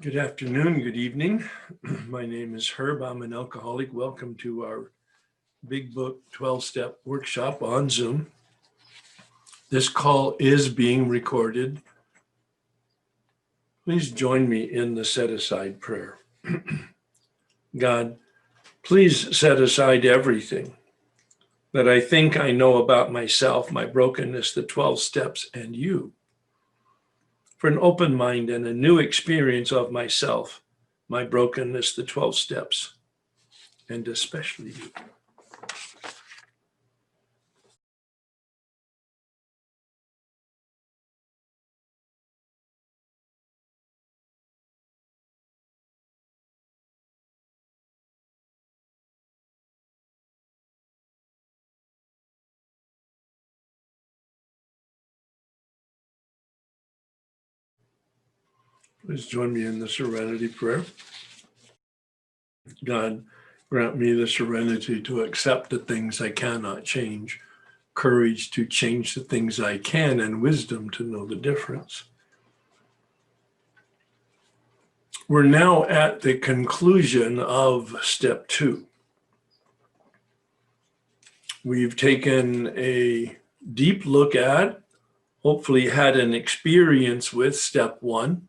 Good afternoon, good evening. My name is Herb. I'm an alcoholic. Welcome to our Big Book 12-step workshop on Zoom. This call is being recorded. Please join me in the set-aside prayer. God, please set aside everything that I think I know about myself, my brokenness, the 12 steps, and you, for an open mind and a new experience of myself, my brokenness, the 12 steps, and especially you. Please join me in the serenity prayer. God, grant me the serenity to accept the things I cannot change, courage to change the things I can, and wisdom to know the difference. We're now at the conclusion of step 2. We've taken a deep look at, hopefully had an experience with step 1.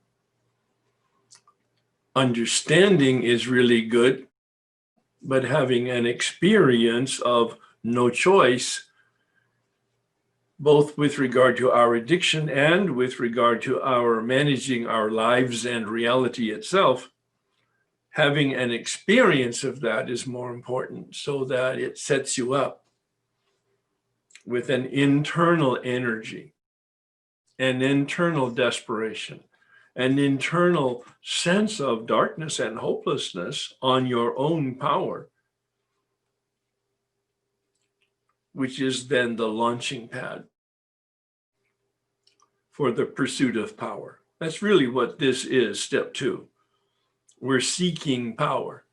Understanding is really good, but having an experience of no choice, both with regard to our addiction and with regard to our managing our lives and reality itself, having an experience of that is more important so that it sets you up with an internal energy, an internal desperation, an internal sense of darkness and hopelessness on your own power, which is then the launching pad for the pursuit of power. That's really what this is, step 2. We're seeking power.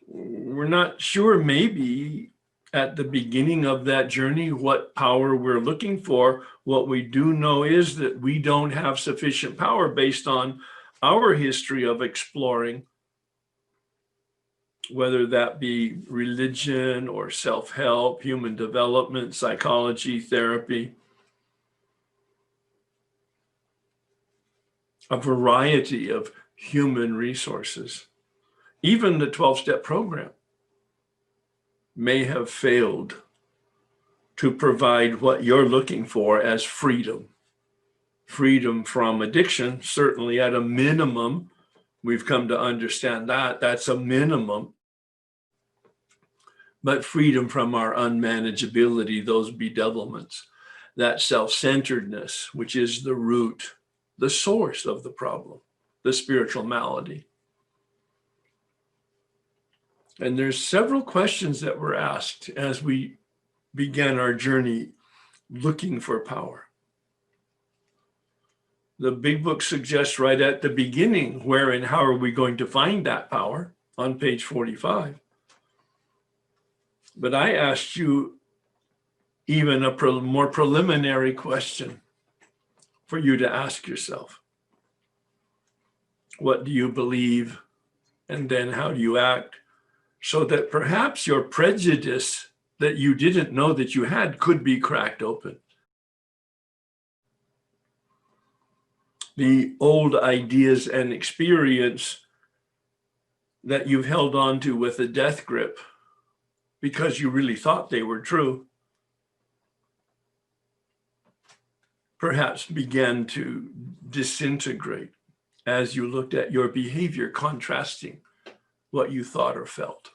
We're not sure maybe at the beginning of that journey what power we're looking for. What we do know is that we don't have sufficient power based on our history of exploring, whether that be religion or self-help, human development, psychology, therapy, a variety of human resources. Even the 12-step program may have failed to provide what you're looking for as freedom. Freedom from addiction, certainly at a minimum. We've come to understand that that's a minimum. But freedom from our unmanageability, those bedevilments, that self-centeredness, which is the root, the source of the problem, the spiritual malady. And there's several questions that were asked as we began our journey looking for power. The Big Book suggests right at the beginning where and how are we going to find that power on page 45. But I asked you even a more preliminary question for you to ask yourself. What do you believe? And then how do you act? So that perhaps your prejudice that you didn't know that you had could be cracked open. The old ideas and experience that you've held on to with a death grip because you really thought they were true, perhaps began to disintegrate as you looked at your behavior, contrasting what you thought or felt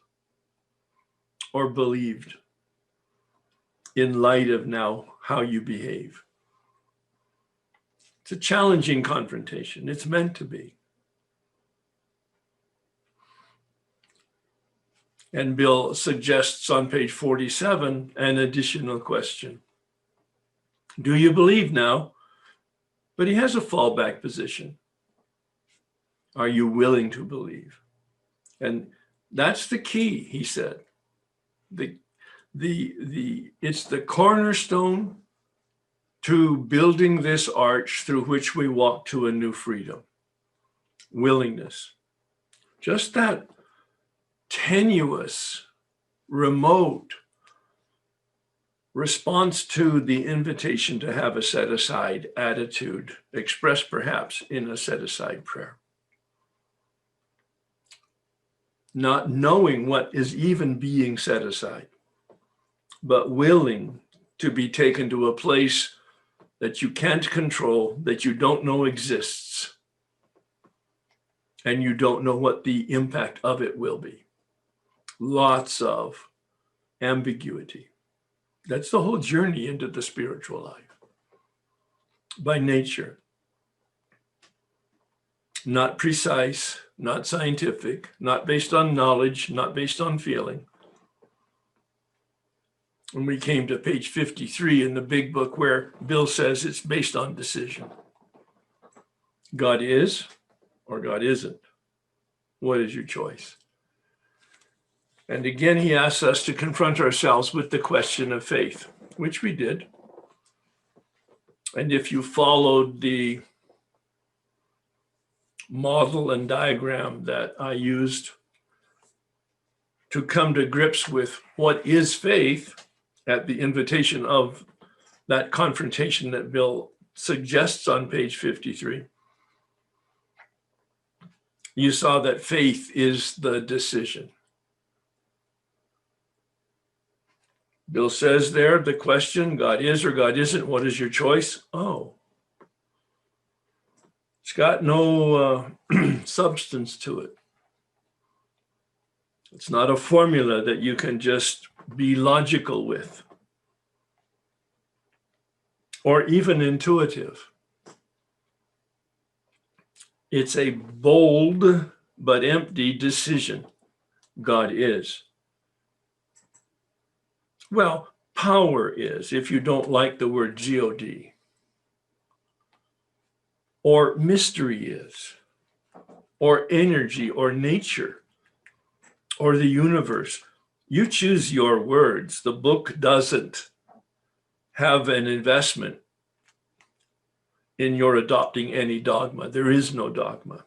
or believed in light of now how you behave. It's a challenging confrontation. It's meant to be. And Bill suggests on page 47 an additional question. Do you believe now? But he has a fallback position. Are you willing to believe? And that's the key, he said. It's the cornerstone to building this arch through which we walk to a new freedom. willingness. Just that tenuous, remote response to the invitation to have a set-aside attitude, expressed perhaps in a set-aside prayer. Not knowing what is even being set aside, but willing to be taken to a place that you can't control, that you don't know exists, and you don't know what the impact of it will be. Lots of ambiguity. That's the whole journey into the spiritual life. By nature, not precise, not scientific, not based on knowledge, not based on feeling. When we came to page 53 in the big book where Bill says it's based on decision. God is or God isn't. What is your choice? And again, he asks us to confront ourselves with the question of faith, which we did. And if you followed the model and diagram that I used to come to grips with what is faith at the invitation of that confrontation that Bill suggests on page 53, you saw that faith is the decision. Bill says there, the question, God is or God isn't, what is your choice? Oh, it's got no substance to it. It's not a formula that you can just be logical with or even intuitive. It's a bold but empty decision. God is. Well, power is, if you don't like the word God. Or mystery is, or energy, or nature, or the universe. You choose your words. The book doesn't have an investment in your adopting any dogma. There is no dogma.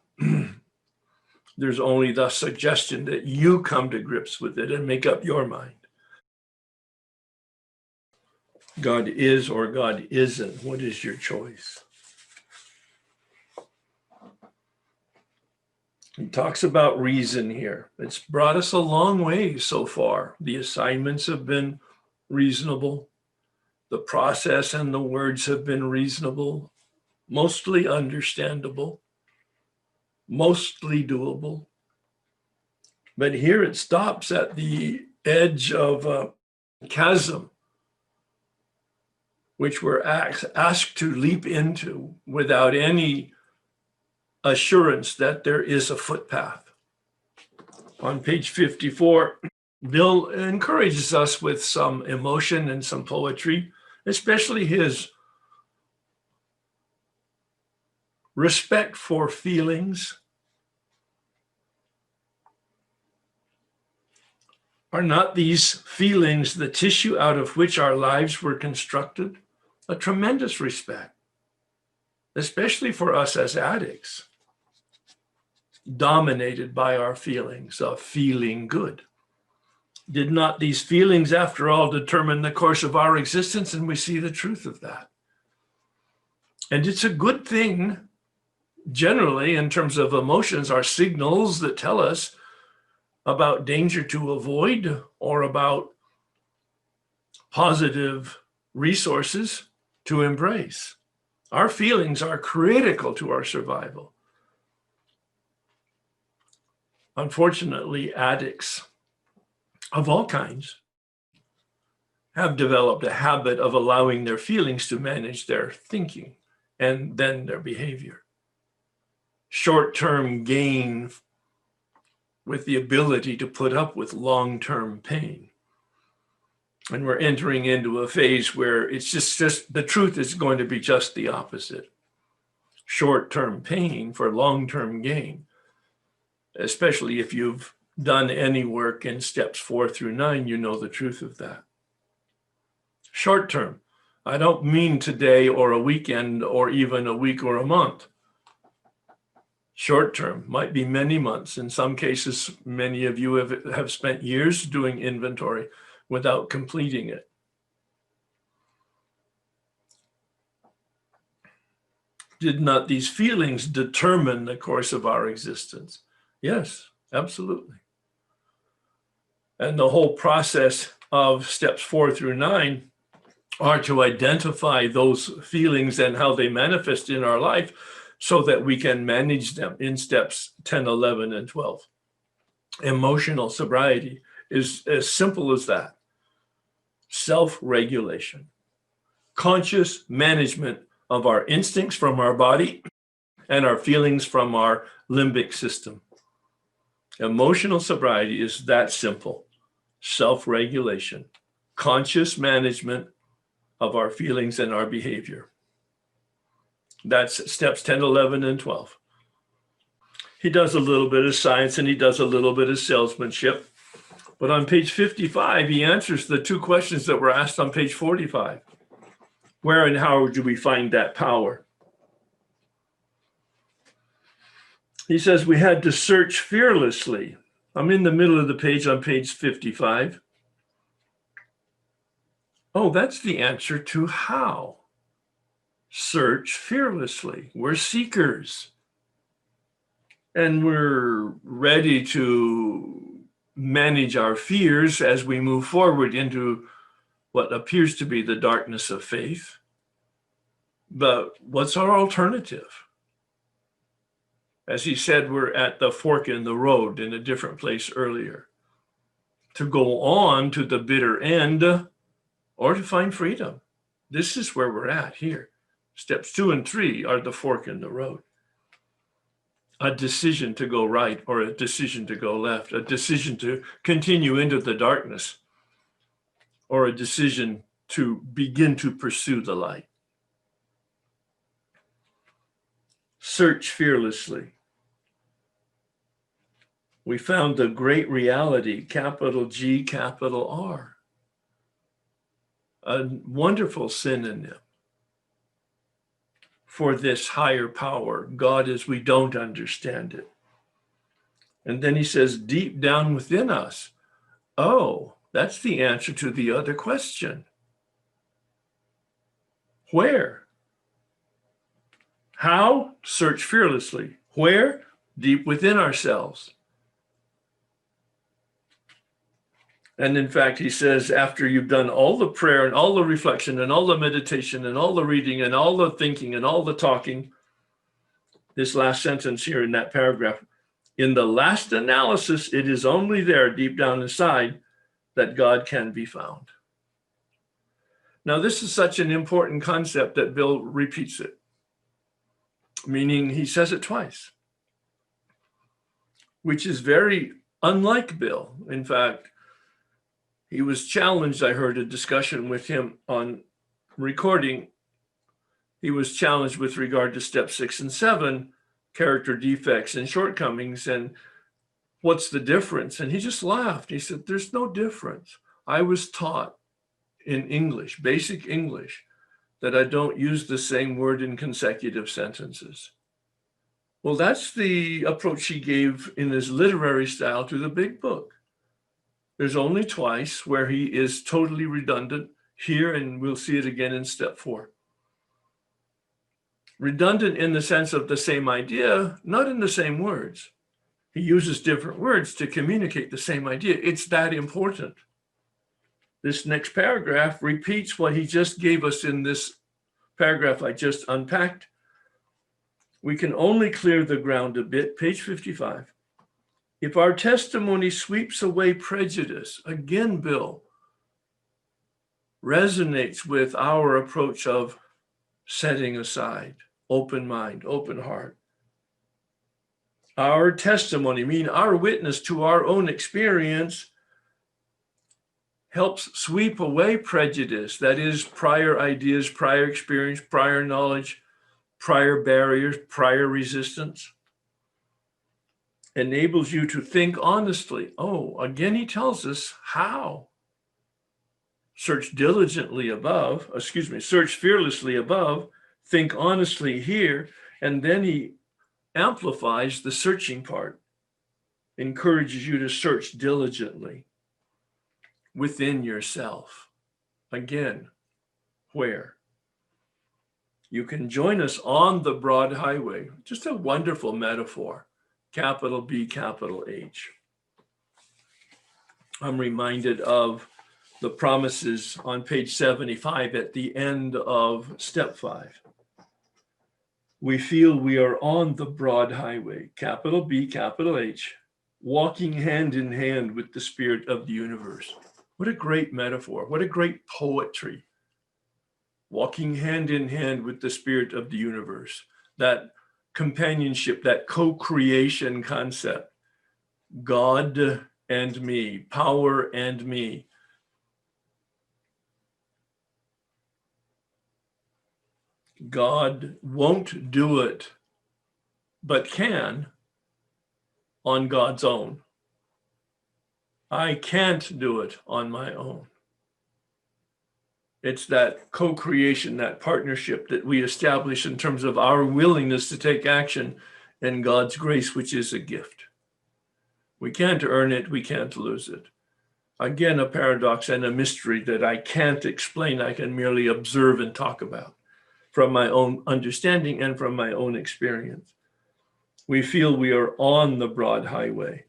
There's only the suggestion that you come to grips with it and make up your mind. God is or God isn't. What is your choice? He talks about reason here. It's brought us a long way so far. The assignments have been reasonable. The process and the words have been reasonable, mostly understandable, mostly doable. But here it stops at the edge of a chasm, which we're asked to leap into without any assurance that there is a footpath. On page 54, Bill encourages us with some emotion and some poetry, especially his respect for feelings. Are not these feelings the tissue out of which our lives were constructed? A tremendous respect, especially for us as addicts, dominated by our feelings of feeling good. Did not these feelings, after all, determine the course of our existence? And we see the truth of that. And it's a good thing, generally, in terms of emotions, are signals that tell us about danger to avoid or about positive resources to embrace. Our feelings are critical to our survival. Unfortunately, addicts of all kinds have developed a habit of allowing their feelings to manage their thinking and then their behavior. Short-term gain with the ability to put up with long-term pain. And we're entering into a phase where it's just the truth is going to be just the opposite. Short-term pain for long-term gain, especially if you've done any work in steps 4 through 9, you know the truth of that. Short-term, I don't mean today or a weekend or even a week or a month. Short term might be many months. In some cases, many of you have spent years doing inventory without completing it. Did not these feelings determine the course of our existence? Yes, absolutely. And the whole process of steps 4 through 9 are to identify those feelings and how they manifest in our life so that we can manage them in steps 10, 11, and 12. Emotional sobriety is as simple as that. Self-regulation, conscious management of our instincts from our body and our feelings from our limbic system. Emotional sobriety is that simple. Self-regulation, conscious management of our feelings and our behavior. That's steps 10, 11, and 12. He does a little bit of science and he does a little bit of salesmanship. But on page 55, he answers the two questions that were asked on page 45. Where and how do we find that power? He says we had to search fearlessly. I'm in the middle of the page on page 55. Oh, that's the answer to how. Search fearlessly. We're seekers. And we're ready to manage our fears as we move forward into what appears to be the darkness of faith. But what's our alternative? As he said, we're at the fork in the road in a different place earlier. To go on to the bitter end or to find freedom. This is where we're at here. Steps 2 and 3 are the fork in the road. A decision to go right or a decision to go left, a decision to continue into the darkness, or a decision to begin to pursue the light. Search fearlessly. We found the great reality, capital G, capital R. A wonderful synonym for this higher power, God as we don't understand it. And then he says, deep down within us. Oh, that's the answer to the other question. Where? How? Search fearlessly. Where? Deep within ourselves. And in fact, he says, after you've done all the prayer and all the reflection and all the meditation and all the reading and all the thinking and all the talking, this last sentence here in that paragraph, in the last analysis, it is only there deep down inside that God can be found. Now, this is such an important concept that Bill repeats it, meaning he says it twice, which is very unlike Bill. In fact, he was challenged. I heard a discussion with him on recording. He was challenged with regard to step 6 and 7, character defects and shortcomings, and what's the difference? And he just laughed. He said, there's no difference. I was taught in English, basic English, that I don't use the same word in consecutive sentences. Well, that's the approach he gave in his literary style to the big book. There's only twice where he is totally redundant here, and we'll see it again in step 4. Redundant in the sense of the same idea, not in the same words. He uses different words to communicate the same idea. It's that important. This next paragraph repeats what he just gave us in this paragraph I just unpacked. We can only clear the ground a bit, page 55. If our testimony sweeps away prejudice, again, Bill resonates with our approach of setting aside, open mind, open heart. Our testimony, meaning our witness to our own experience, helps sweep away prejudice, that is, prior ideas, prior experience, prior knowledge, prior barriers, prior resistance. Enables you to think honestly. Oh, again, he tells us how. Search diligently above, search fearlessly above, think honestly here, and then he amplifies the searching part, encourages you to search diligently within yourself. Again, where? You can join us on the broad highway. Just a wonderful metaphor. Capital B, capital H. I'm reminded of the promises on page 75 at the end of step 5. We feel we are on the broad highway, capital B, capital H, walking hand in hand with the spirit of the universe. What a great metaphor. What a great poetry. Walking hand in hand with the spirit of the universe. That companionship, that co-creation concept. God and me, power and me. God won't do it, but can on God's own. I can't do it on my own. It's that co-creation, that partnership that we establish in terms of our willingness to take action and God's grace, which is a gift. We can't earn it, we can't lose it. Again, a paradox and a mystery that I can't explain, I can merely observe and talk about from my own understanding and from my own experience. We feel we are on the broad highway.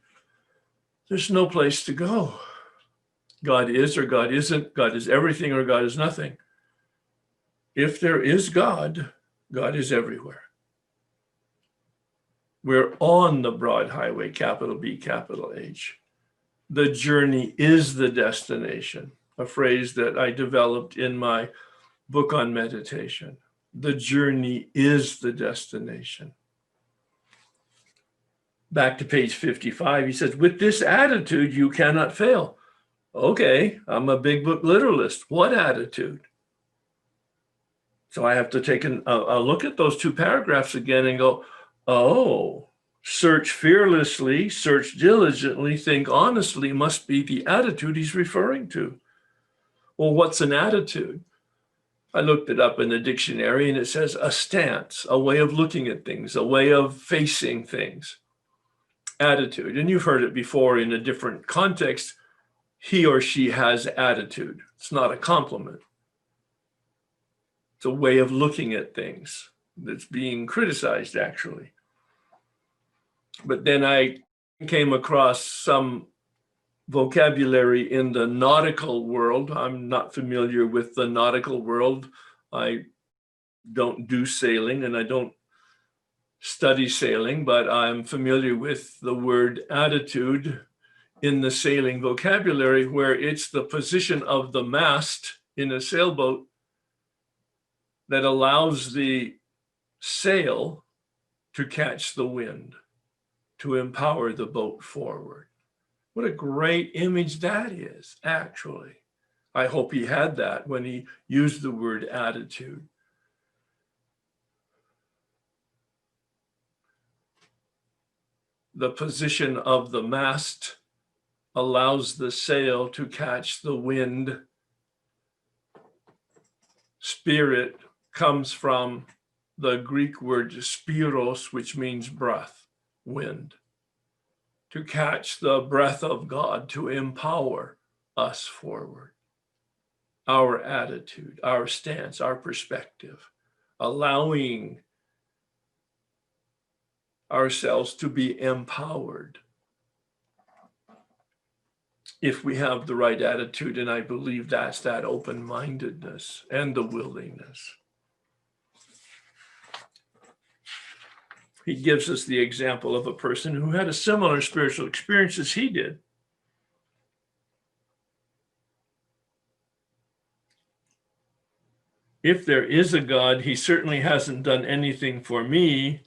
There's no place to go. God is or God isn't, God is everything or God is nothing. If there is God, God is everywhere. We're on the broad highway, capital B, capital H. The journey is the destination, a phrase that I developed in my book on meditation. The journey is the destination. Back to page 55, he says, with this attitude, you cannot fail. Okay, I'm a big book literalist. What attitude? So I have to take a look at those 2 paragraphs again and go, oh, search fearlessly, search diligently, think honestly must be the attitude he's referring to. Well, what's an attitude? I looked it up in the dictionary and it says a stance, a way of looking at things, a way of facing things. Attitude, and you've heard it before in a different context. He or she has attitude. It's not a compliment. It's a way of looking at things that's being criticized, actually. But then I came across some vocabulary in the nautical world. I'm not familiar with the nautical world. I don't do sailing and I don't study sailing, but I'm familiar with the word attitude in the sailing vocabulary, where it's the position of the mast in a sailboat that allows the sail to catch the wind, to empower the boat forward. What a great image that is, actually. I hope he had that when he used the word attitude. The position of the mast allows the sail to catch the wind. Spirit comes from the Greek word spiros, which means breath, wind. To catch the breath of God, to empower us forward. Our attitude, our stance, our perspective, allowing ourselves to be empowered. If we have the right attitude, and I believe that's that open-mindedness and the willingness. He gives us the example of a person who had a similar spiritual experience as he did. If there is a God, he certainly hasn't done anything for me.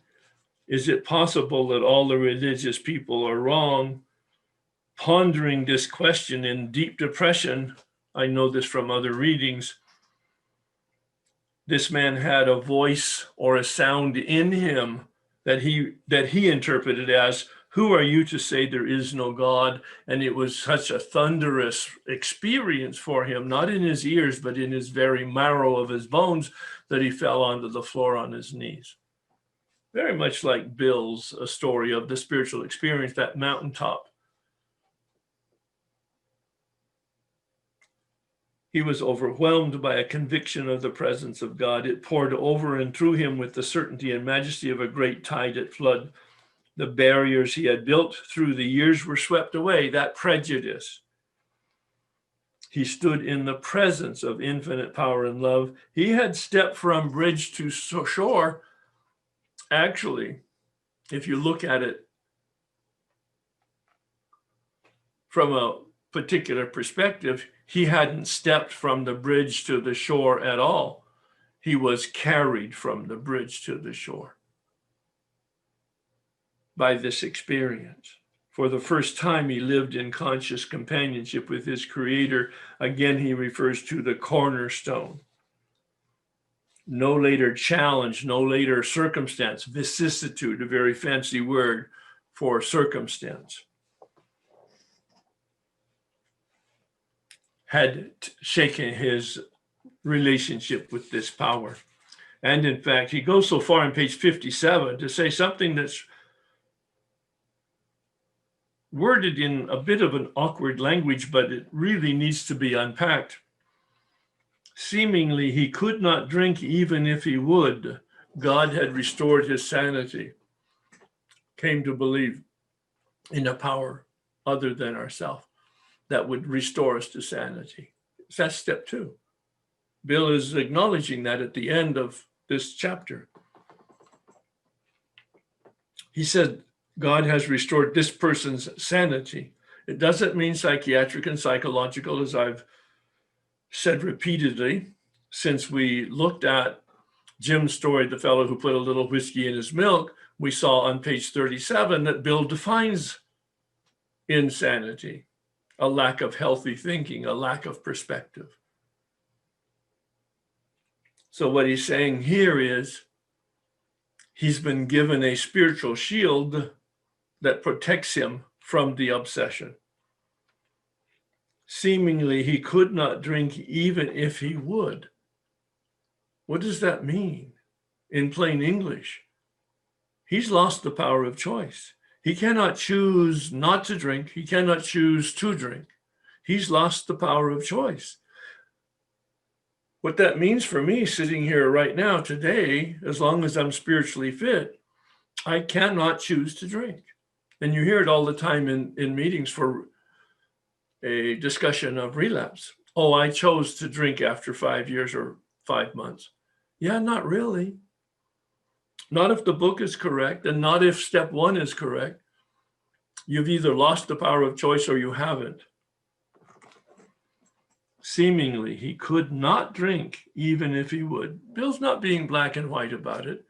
Is it possible that all the religious people are wrong? Pondering this question in deep depression, I know this from other readings, this man had a voice or a sound in him that he interpreted as, who are you to say there is no God? And it was such a thunderous experience for him, not in his ears, but in his very marrow of his bones, that he fell onto the floor on his knees. very much like Bill's a story of the spiritual experience, that mountaintop. He was overwhelmed by a conviction of the presence of God. It poured over and through him with the certainty and majesty of a great tide at flood. The barriers he had built through the years were swept away, that prejudice. He stood in the presence of infinite power and love. He had stepped from bridge to shore. Actually, if you look at it from a particular perspective, he hadn't stepped from the bridge to the shore at all. He was carried from the bridge to the shore by this experience. For the first time, he lived in conscious companionship with his Creator. Again, he refers to the cornerstone. No later challenge, no later circumstance, vicissitude, a very fancy word for circumstance, had shaken his relationship with this power. And in fact, he goes so far on page 57 to say something that's worded in a bit of an awkward language, but it really needs to be unpacked. Seemingly, he could not drink even if he would. God had restored his sanity. Came to believe in a power other than ourselves that would restore us to sanity. That's step 2. Bill is acknowledging that at the end of this chapter. He said, God has restored this person's sanity. It doesn't mean psychiatric and psychological, as I've said repeatedly, since we looked at Jim's story, the fellow who put a little whiskey in his milk. We saw on page 37 that Bill defines insanity, a lack of healthy thinking, a lack of perspective. So what he's saying here is he's been given a spiritual shield that protects him from the obsession. Seemingly, he could not drink even if he would. What does that mean in plain English? He's lost the power of choice. He cannot choose not to drink. He cannot choose to drink. He's lost the power of choice. What that means for me sitting here right now today, as long as I'm spiritually fit, I cannot choose to drink. And you hear it all the time in meetings for a discussion of relapse. Oh, I chose to drink after 5 years or 5 months. Yeah, not really. Not if the book is correct, and not if step 1 is correct. You've either lost the power of choice or you haven't. Seemingly, he could not drink even if he would. Bill's not being black and white about it.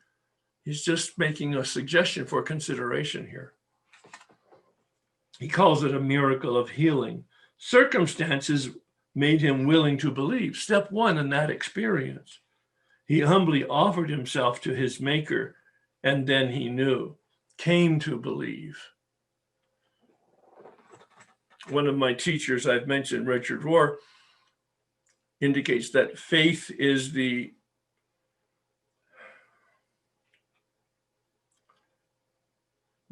He's just making a suggestion for consideration here. He calls it a miracle of healing. Circumstances made him willing to believe. Step 1 in that experience. He humbly offered himself to his maker, and then he knew, came to believe. One of my teachers I've mentioned, Richard Rohr, indicates that faith is the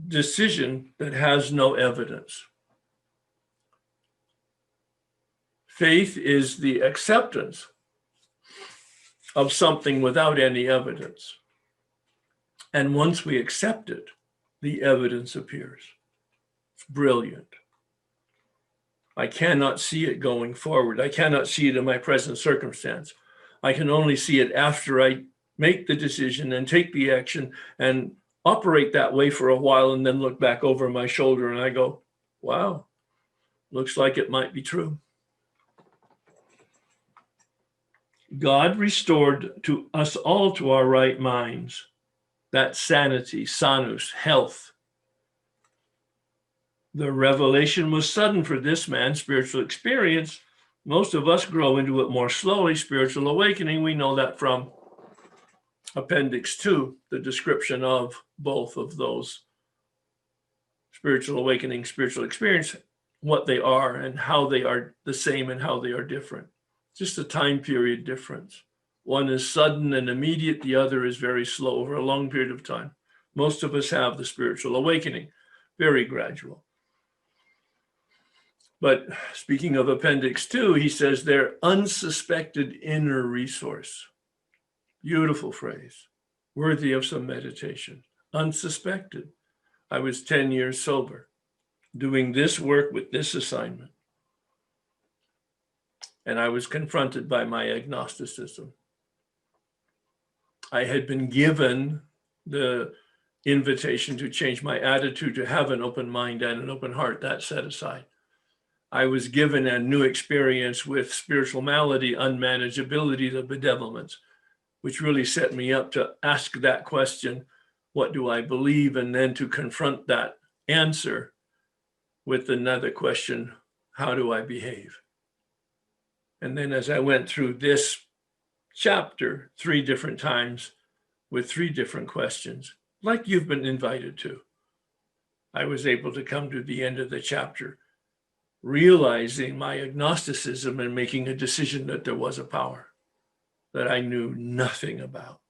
decision that has no evidence. Faith is the acceptance of something without any evidence. And once we accept it, the evidence appears. It's brilliant. I cannot see it going forward. I cannot see it in my present circumstance. I can only see it after I make the decision and take the action and operate that way for a while, and then look back over my shoulder and I go, wow, looks like it might be true. God restored to us all to our right minds, that sanity, sanus, health. The revelation was sudden for this man, spiritual experience. Most of us grow into it more slowly, spiritual awakening. We know that from Appendix 2, the description of both of those, spiritual awakening, spiritual experience, what they are and how they are the same and how they are different. Just a time period difference. One is sudden and immediate. The other is very slow over a long period of time. Most of us have the spiritual awakening, very gradual. But speaking of Appendix 2, he says their unsuspected inner resource. Beautiful phrase, worthy of some meditation. Unsuspected. I was 10 years sober, doing this work with this assignment. And I was confronted by my agnosticism. I had been given the invitation to change my attitude, to have an open mind and an open heart. That set aside. I was given a new experience with spiritual malady, unmanageability, the bedevilments, which really set me up to ask that question, what do I believe? And then to confront that answer with another question, how do I behave? And then as I went through this chapter 3 different times with 3 different questions, like you've been invited to, I was able to come to the end of the chapter, realizing my agnosticism and making a decision that there was a power that I knew nothing about.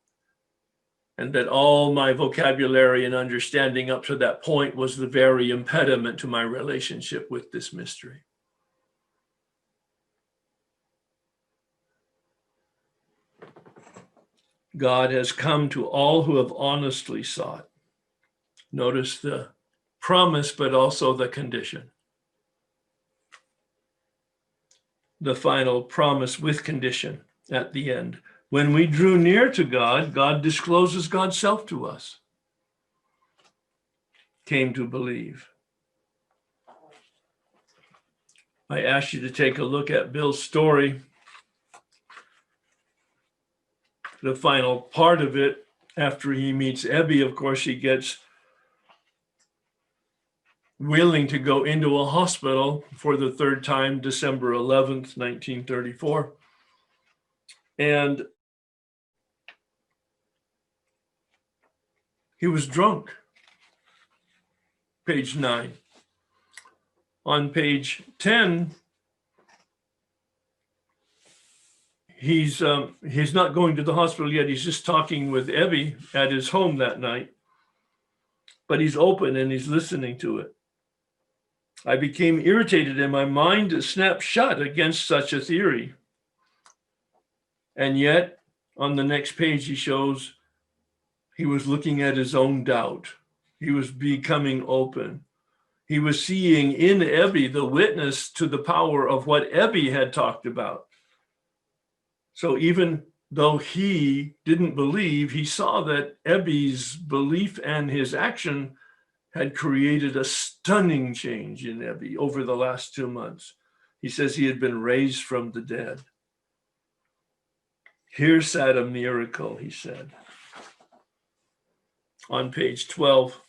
And that all my vocabulary and understanding up to that point was the very impediment to my relationship with this mystery. God has come to all who have honestly sought. Notice the promise, but also the condition. The final promise with condition at the end. When we drew near to God, God discloses God's self to us. Came to believe. I asked you to take a look at Bill's story. The final part of it, after he meets Ebby, of course, he gets willing to go into a hospital for the 3rd time, December 11th, 1934. And he was drunk. Page 9. On page 10, he's not going to the hospital yet. He's just talking with Ebby at his home that night. But he's open and he's listening to it. I became irritated and my mind snapped shut against such a theory. And yet, on the next page, he shows he was looking at his own doubt. He was becoming open. He was seeing in Ebby the witness to the power of what Ebby had talked about. So even though he didn't believe, he saw that Ebby's belief and his action had created a stunning change in Ebby over the last 2 months. He says he had been raised from the dead. Here sat a miracle, he said. On page 12,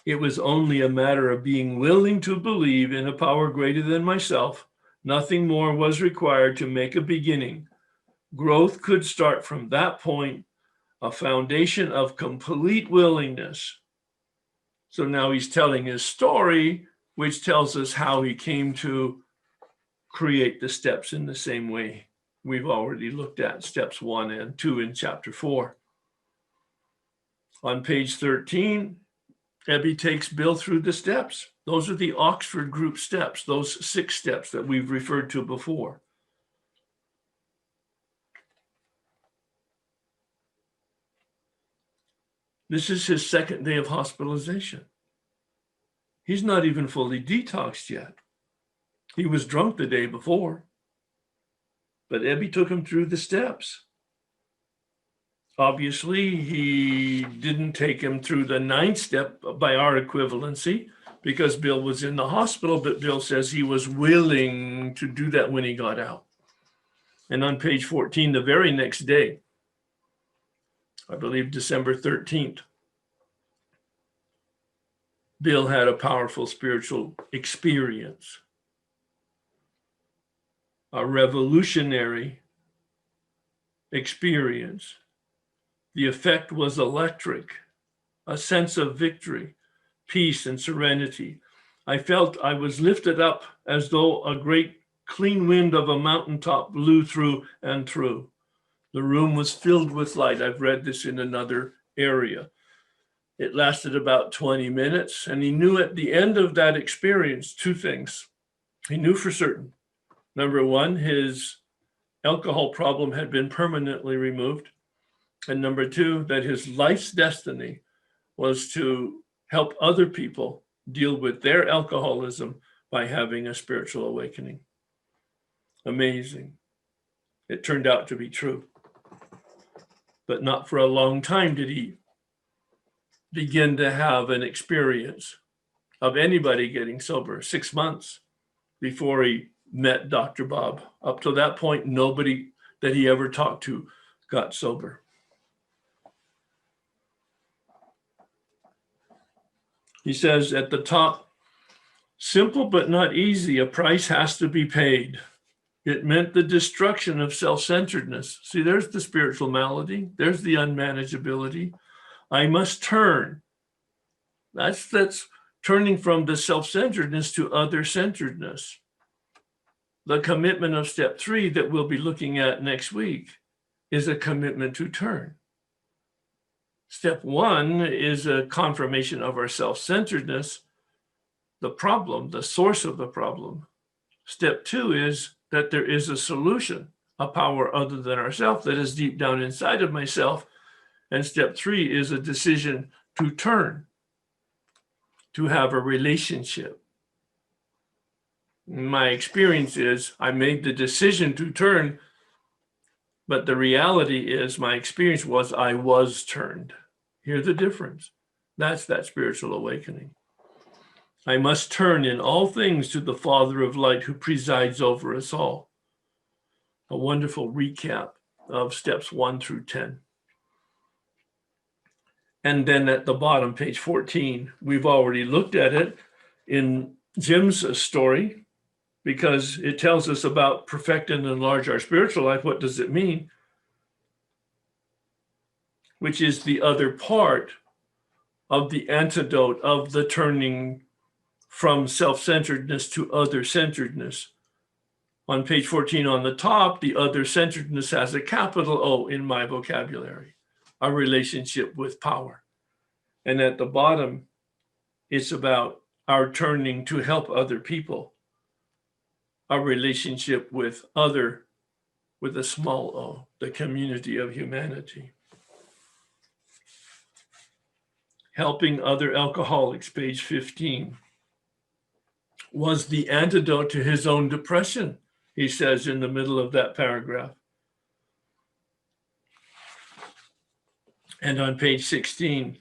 it was only a matter of being willing to believe in a power greater than myself. Nothing more was required to make a beginning. Growth could start from that point, a foundation of complete willingness. So now he's telling his story, which tells us how he came to create the steps in the same way we've already looked at, steps 1 and 2 in chapter 4. On page 13, Ebby takes Bill through the steps. Those are the Oxford group steps, those 6 steps that we've referred to before. This is his 2nd day of hospitalization. He's not even fully detoxed yet. He was drunk the day before, but Ebby took him through the steps. Obviously, he didn't take him through the 9th step by our equivalency because Bill was in the hospital, but Bill says he was willing to do that when he got out. And on page 14, the very next day, I believe December 13th, Bill had a powerful spiritual experience, a revolutionary experience. The effect was electric, a sense of victory, peace, and serenity. I felt I was lifted up as though a great clean wind of a mountaintop blew through and through. The room was filled with light. I've read this in another area. It lasted about 20 minutes, and he knew at the end of that experience two things. He knew for certain. Number one, his alcohol problem had been permanently removed. And number two, that his life's destiny was to help other people deal with their alcoholism by having a spiritual awakening. Amazing. It turned out to be true. But not for a long time did he begin to have an experience of anybody getting sober. 6 months before he met Dr. Bob. Up to that point, nobody that he ever talked to got sober. He says at the top, simple but not easy, a price has to be paid. It meant the destruction of self-centeredness. See, there's the spiritual malady. There's the unmanageability. I must turn. That's turning from the self-centeredness to other-centeredness. The commitment of step 3 that we'll be looking at next week is a commitment to turn. Step 1 is a confirmation of our self-centeredness, the problem, the source of the problem. Step 2 is that there is a solution, a power other than ourselves that is deep down inside of myself. And step 3 is a decision to turn, to have a relationship. My experience is I made the decision to turn, but the reality is my experience was I was turned. Here's the difference. That's that spiritual awakening. I must turn in all things to the Father of light who presides over us all. A wonderful recap of steps 1 through 10. And then at the bottom, page 14, we've already looked at it in Jim's story because it tells us about perfect and enlarge our spiritual life. What does it mean? Which is the other part of the antidote of the turning from self-centeredness to other-centeredness. On page 14 on the top, the other-centeredness has a capital O in my vocabulary, a relationship with power. And at the bottom, it's about our turning to help other people, a relationship with other, with a small o, the community of humanity. Helping other alcoholics, page 15. Was the antidote to his own depression, he says in the middle of that paragraph. And on page 16,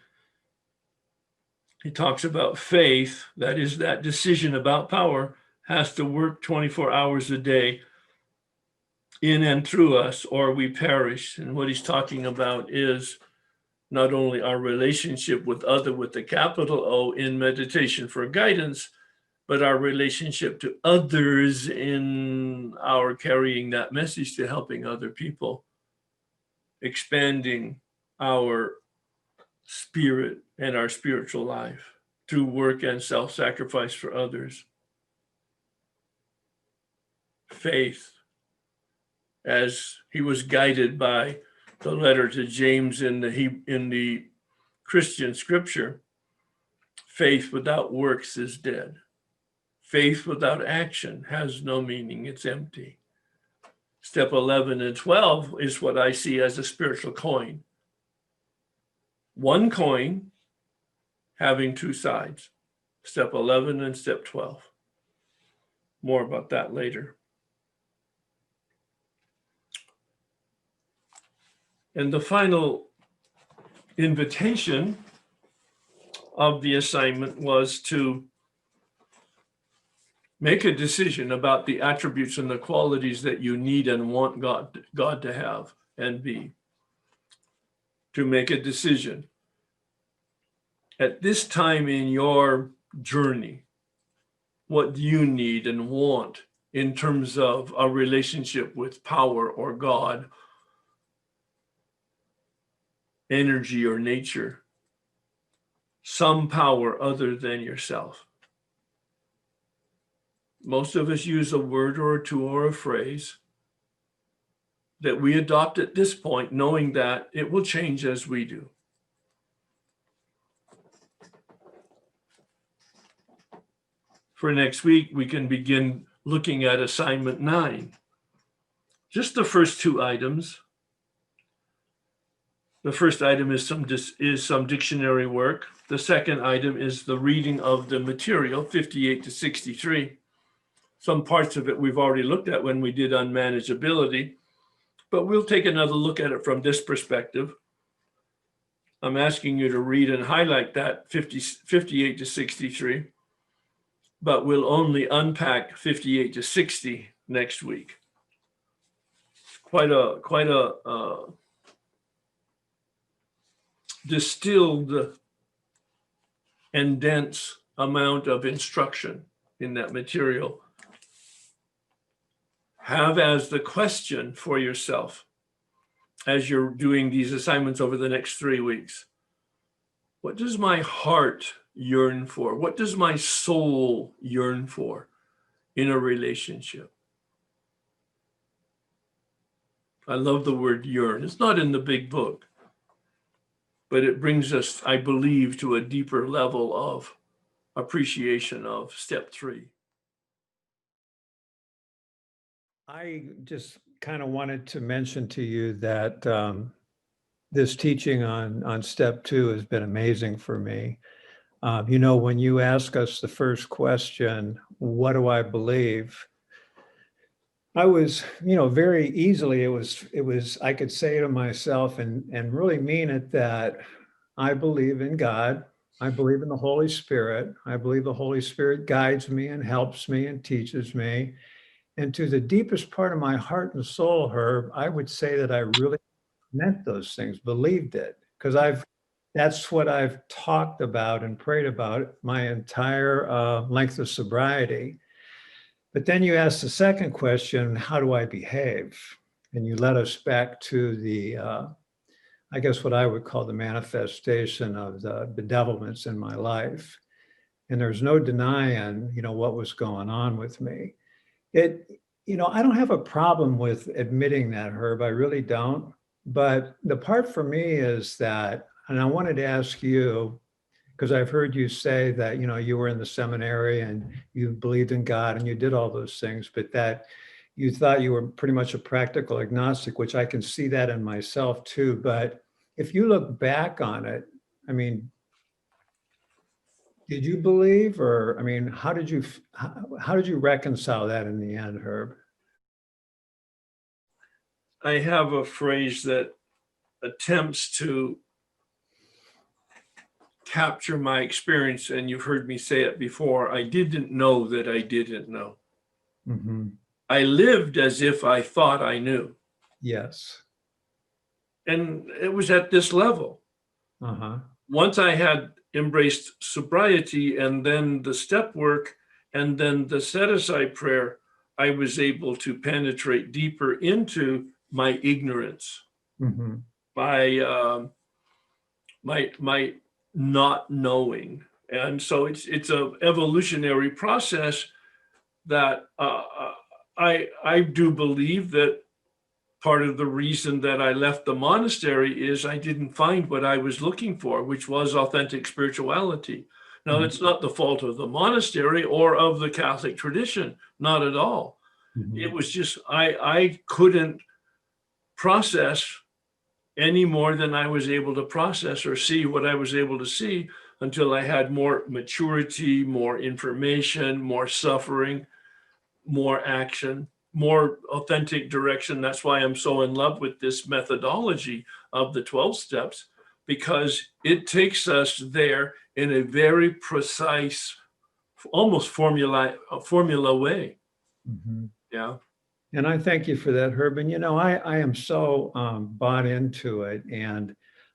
he talks about faith, that is that decision about power, has to work 24 hours a day in and through us, or we perish. And what he's talking about is not only our relationship with other with the capital O in meditation for guidance, but our relationship to others in our carrying that message to helping other people, expanding our spirit and our spiritual life through work and self-sacrifice for others. Faith, as he was guided by the letter to James in the Christian scripture, faith without works is dead. Faith without action has no meaning, it's empty. Step 11 and 12 is what I see as a spiritual coin. One coin having two sides, step 11 and step 12. More about that later. And the final invitation of the assignment was to make a decision about the attributes and the qualities that you need and want God to have and be. To make a decision. At this time in your journey, what do you need and want in terms of a relationship with power or God, energy or nature, some power other than yourself? Most of us use a word or a tool or a phrase that we adopt at this point, knowing that it will change as we do. for next week, we can begin looking at assignment 9. Just the first 2 items. The first item is some dictionary work. The second item is the reading of the material, 58 to 63. Some parts of it we've already looked at when we did unmanageability, but we'll take another look at it from this perspective. I'm asking you to read and highlight that 58 to 63, but we'll only unpack 58 to 60 next week. Quite a distilled and dense amount of instruction in that material. Have as the question for yourself as you're doing these assignments over the next 3 weeks: what does my heart yearn for? What does my soul yearn for in a relationship? I love the word yearn. It's not in the big book, but it brings us, I believe, to a deeper level of appreciation of step 3. I just kind of wanted to mention to you that this teaching on step 2 has been amazing for me. When you ask us the first question, what do I believe? I was, very easily, I could say to myself and really mean it, that I believe in God. I believe in the Holy Spirit. I believe the Holy Spirit guides me and helps me and teaches me. And to the deepest part of my heart and soul, Herb, I would say that I really meant those things, believed it, because that's what I've talked about and prayed about my entire length of sobriety. But then you ask the second question, how do I behave? And you led us back to the, I guess what I would call the manifestation of the bedevilments in my life. And there's no denying, what was going on with me. I don't have a problem with admitting that, Herb. I really don't. But the part for me is that, and I wanted to ask you, because I've heard you say that, you were in the seminary and you believed in God and you did all those things, but that you thought you were pretty much a practical agnostic, which I can see that in myself too. But if you look back on it, did you believe, or, how did you reconcile that in the end, Herb? I have a phrase that attempts to capture my experience, and you've heard me say it before. I didn't know that I didn't know. Mm-hmm. I lived as if I thought I knew. Yes. And it was at this level. Uh-huh. Once I had embraced sobriety and then the step work and then the set-aside prayer, I was able to penetrate deeper into my ignorance, mm-hmm. my not knowing. And so it's an evolutionary process that I do believe that part of the reason that I left the monastery is I didn't find what I was looking for, which was authentic spirituality. Now, Mm-hmm. it's not the fault of the monastery or of the Catholic tradition, not at all. Mm-hmm. It was just I couldn't process any more than I was able to process or see what I was able to see until I had more maturity, more information, more suffering, more action, more authentic direction. That's why I'm so in love with this methodology of the 12 steps, because it takes us there in a very precise, almost formula way. Mm-hmm. Yeah. And I thank you for that, Herb. And, I am so bought into it. And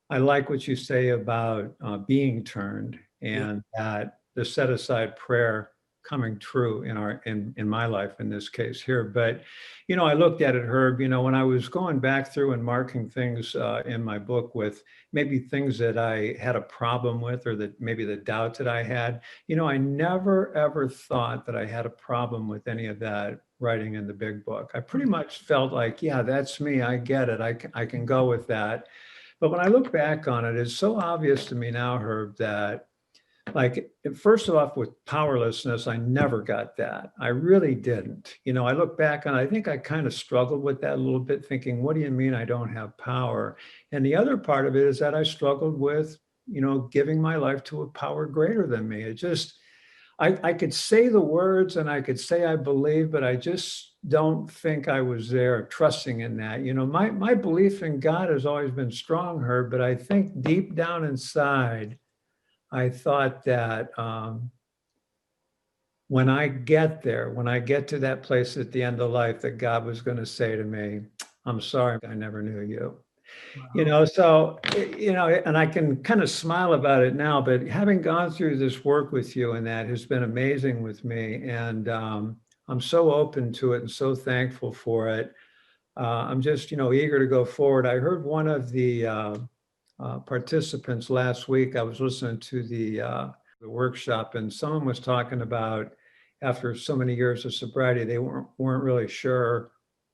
I like what you say about being turned, and that the set aside prayer coming true in my life in this case here. But, I looked at it, Herb, when I was going back through and marking things in my book with maybe things that I had a problem with, or that maybe the doubt that I had, I never, ever thought that I had a problem with any of that writing in the big book. I pretty much felt like, yeah, that's me. I get it. I can go with that. But when I look back on it, it's so obvious to me now, Herb, that like, first off, with powerlessness, I never got that. I really didn't. I look back and I think I kind of struggled with that a little bit, thinking, what do you mean I don't have power? And the other part of it is that I struggled with, giving my life to a power greater than me. It just, I could say the words and I could say I believe, but I just don't think I was there trusting in that. My belief in God has always been strong, Herb, but I think deep down inside, I thought that when I get there, when I get to that place at the end of life, that God was going to say to me, I'm sorry, I never knew you. So, and I can kind of smile about it now, but having gone through this work with you and that has been amazing with me. And I'm so open to it and so thankful for it. I'm just, eager to go forward. I heard one of the participants last week. I was listening to the workshop, and someone was talking about after so many years of sobriety, they weren't really sure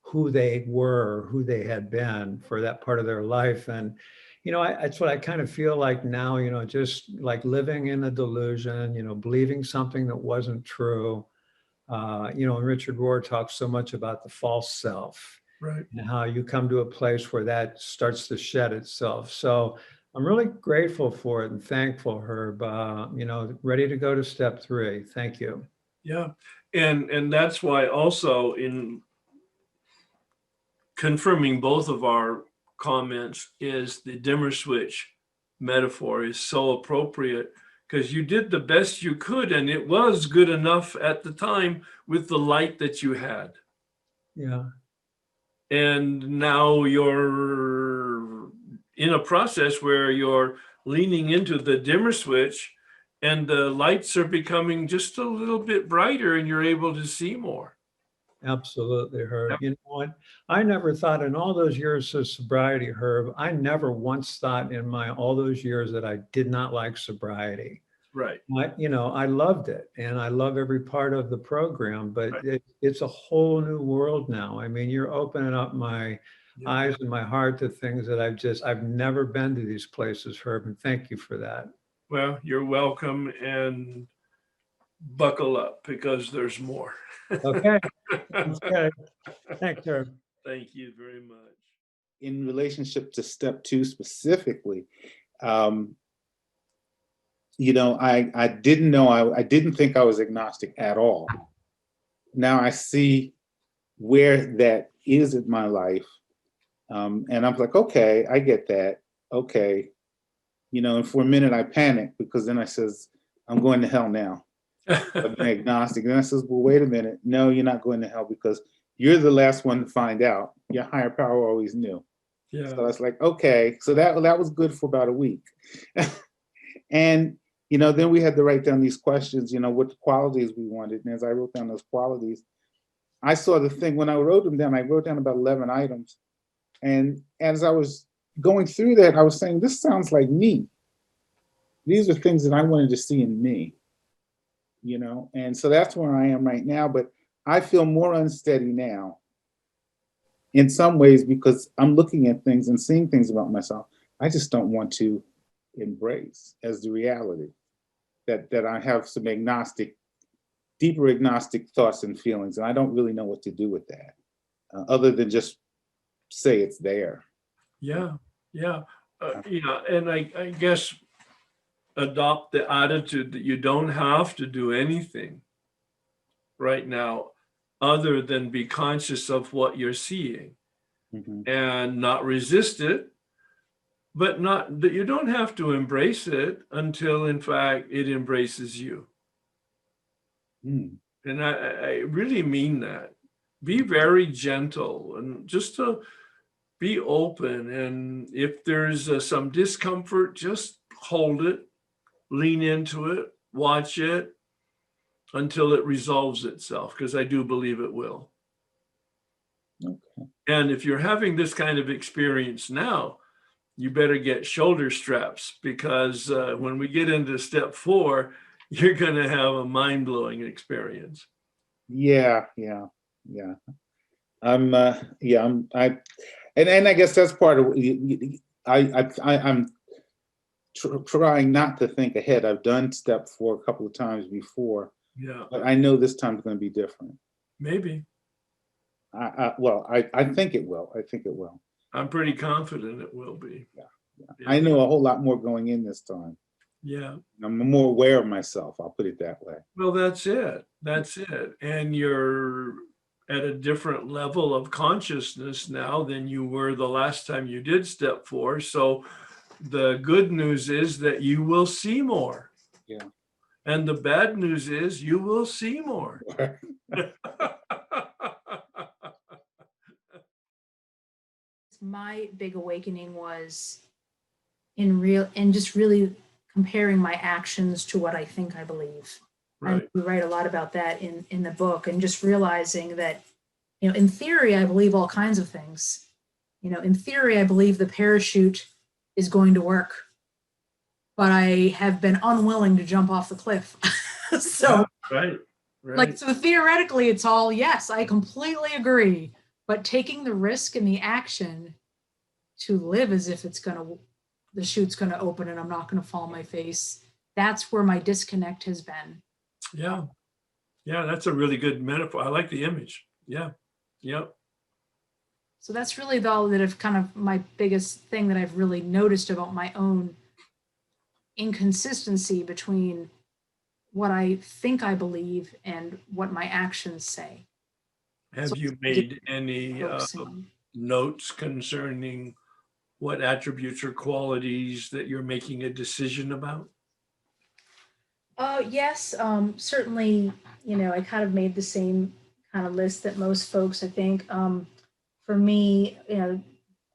who they were, who they had been for that part of their life. And that's what I kind of feel like now. Just like living in a delusion. Believing something that wasn't true. And Richard Rohr talks so much about the false self. Right. And how you come to a place where that starts to shed itself. So I'm really grateful for it and thankful, Herb. Ready to go to step 3. Thank you. Yeah. And that's why also, in confirming both of our comments, is the dimmer switch metaphor is so appropriate, because you did the best you could and it was good enough at the time with the light that you had. Yeah. And now you're in a process where you're leaning into the dimmer switch and the lights are becoming just a little bit brighter and you're able to see more. Absolutely, Herb. Yep. You know what? I never thought in all those years of sobriety, Herb, I never once thought in all those years that I did not like sobriety. Right. I loved it and I love every part of the program, but Right. it's a whole new world now. I mean, you're opening up my Yep. eyes and my heart to things that I've never been to these places, Herb, and thank you for that. Well, you're welcome, and buckle up because there's more. Okay. Okay. Thanks, Herb. Thank you very much. In relationship to step 2 specifically, I didn't know, I didn't think I was agnostic at all. Now I see where that is in my life. And I'm like, okay, I get that. Okay. And for a minute I panicked, because then I says, I'm going to hell now. I'm agnostic. And then I says, well, wait a minute. No, you're not going to hell, because you're the last one to find out. Your higher power always knew. Yeah. So I was like, okay. So that was good for about a week. And then we had to write down these questions, what qualities we wanted. And as I wrote down those qualities, I saw the thing. When I wrote them down, I wrote down about 11 items. And as I was going through that, I was saying, this sounds like me. These are things that I wanted to see in me, and so that's where I am right now. But I feel more unsteady now in some ways, because I'm looking at things and seeing things about myself I just don't want to embrace as the reality, that I have some deeper agnostic thoughts and feelings, and I don't really know what to do with that, other than just say it's there. Yeah. Yeah. And I guess adopt the attitude that you don't have to do anything right now other than be conscious of what you're seeing. Mm-hmm. And not resist it, but not that you don't have to embrace it until, in fact, it embraces you. Mm. And I really mean that. Be very gentle and just to be open. And if there's some discomfort, just hold it, lean into it, watch it until it resolves itself, because I do believe it will. Okay. And if you're having this kind of experience now, you better get shoulder straps, because when we get into step 4, you're going to have a mind-blowing experience. Yeah. And I guess that's part of I'm trying not to think ahead. I've done step 4 a couple of times before, Yeah, but I know this time is going to be different. maybe. I think it will. I think it will. I'm pretty confident it will be. Yeah. Yeah. I know a whole lot more going in this time. Yeah. I'm more aware of myself. I'll put it that way. Well, that's it. That's it. And you're at a different level of consciousness now than you were the last time you did step 4. So the good news is that you will see more. Yeah. And the bad news is you will see more. My big awakening was in just really comparing my actions to what I think I believe. Right. And we write a lot about that in the book, and just realizing that, in theory, I believe all kinds of things. In theory, I believe the parachute is going to work, but I have been unwilling to jump off the cliff. So, Right. Right. like, so theoretically, it's all, yes, I completely agree. But taking the risk and the action to live as if the chute's gonna open and I'm not gonna fall on my face, that's where my disconnect has been. Yeah. Yeah, that's a really good metaphor. I like the image. Yeah. Yep. So that's really all that have kind of my biggest thing that I've really noticed about my own inconsistency between what I think I believe and what my actions say. Have So- you made any Focusing on- notes concerning what attributes or qualities that you're making a decision about? Yes, certainly, I kind of made the same kind of list that most folks, I think. For me,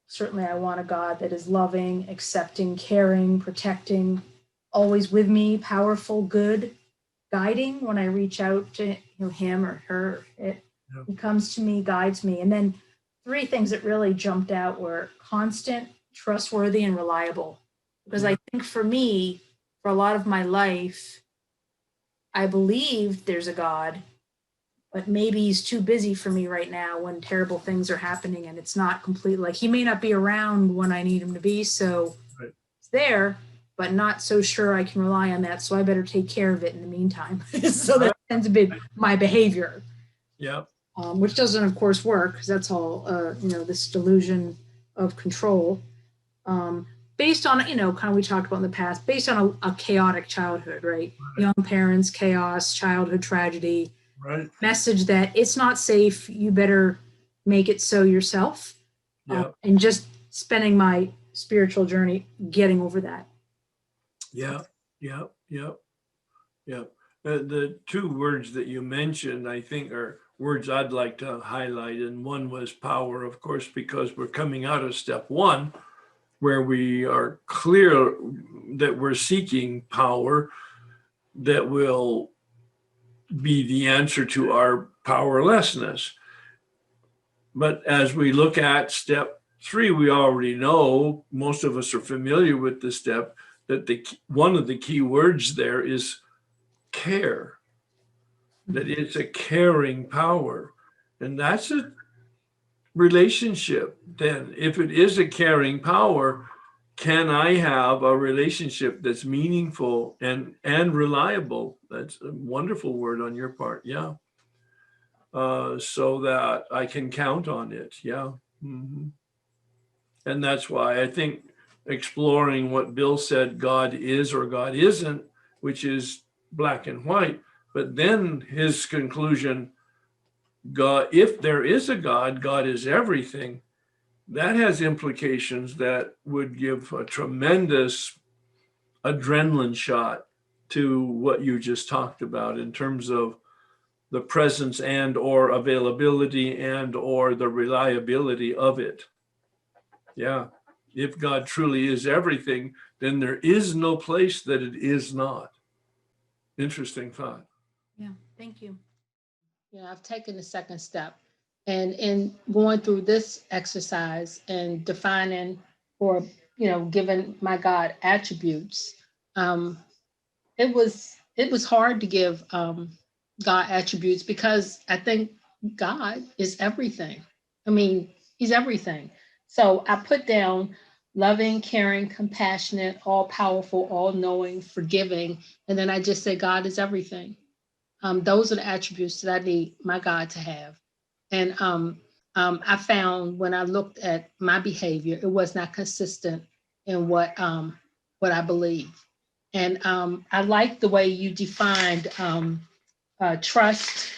certainly I want a God that is loving, accepting, caring, protecting, always with me, powerful, good, guiding when I reach out to him or her. He comes to me, guides me. And then 3 things that really jumped out were constant, trustworthy, and reliable. Because I think for me, for a lot of my life, I believe there's a God, but maybe he's too busy for me right now when terrible things are happening and it's not complete. Like, he may not be around when I need him to be. So Right. it's there, but not so sure I can rely on that. So I better take care of it in the meantime. So that tends to be my behavior. Yeah. Which doesn't, of course, work, because that's all, this delusion of control. Based on, kind of, we talked about in the past, based on a chaotic childhood, right? Young parents, chaos, childhood tragedy, Right. message that it's not safe, you better make it so yourself. Yeah. And just spending my spiritual journey getting over that. Yeah. Yeah. Yeah. Yeah. The 2 words that you mentioned, I think, are words I'd like to highlight. And one was power, of course, because we're coming out of step 1, where we are clear that we're seeking power that will be the answer to our powerlessness. But as we look at step 3, we already know, most of us are familiar with the step, that one of the key words there is care, that it's a caring power. And that's a relationship. Then if it is a caring power, can I have a relationship that's meaningful and reliable? That's a wonderful word on your part. Yeah. So that I can count on it. Yeah. Mm-hmm. And that's why I think exploring what Bill said, God is or God isn't, which is black and white, but then his conclusion, God, if there is a God, God is everything. That has implications that would give a tremendous adrenaline shot to what you just talked about in terms of the presence and or availability and or the reliability of it. Yeah. If God truly is everything, then there is no place that it is not. Interesting thought. Yeah, thank you. Yeah, I've taken the second step. And in going through this exercise and defining or, giving my God attributes, it was hard to give God attributes, because I think God is everything. I mean, he's everything. So I put down loving, caring, compassionate, all powerful, all knowing, forgiving. And then I just say, God is everything. Those are the attributes that I need my God to have. And I found when I looked at my behavior, it was not consistent in what I believe. And I like the way you defined trust.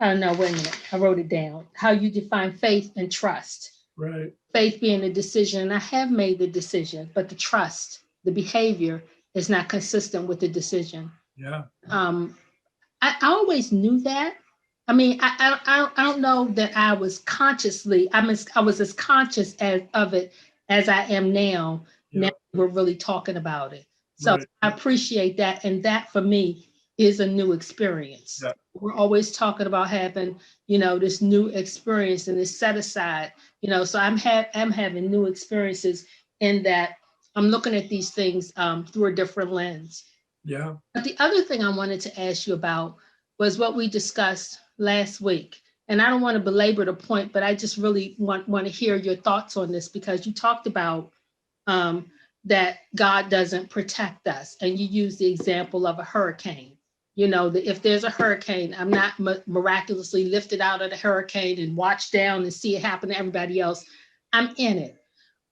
No, wait a minute. I wrote it down. How you define faith and trust. Right. Faith being a decision, and I have made the decision, but the trust, the behavior is not consistent with the decision. Yeah. I always knew that. I mean, I don't know that I was consciously, I was as conscious of it as I am now. Yeah. Now we're really talking about it. So Right. I appreciate that. And that for me is a new experience. Yeah. We're always talking about having, this new experience and this set aside, so I'm having new experiences in that I'm looking at these things through a different lens. Yeah. But the other thing I wanted to ask you about was what we discussed last week. And I don't want to belabor the point, but I just really want to hear your thoughts on this, because you talked about that God doesn't protect us. And you used the example of a hurricane. That if there's a hurricane, I'm not miraculously lifted out of the hurricane and watch down and see it happen to everybody else. I'm in it.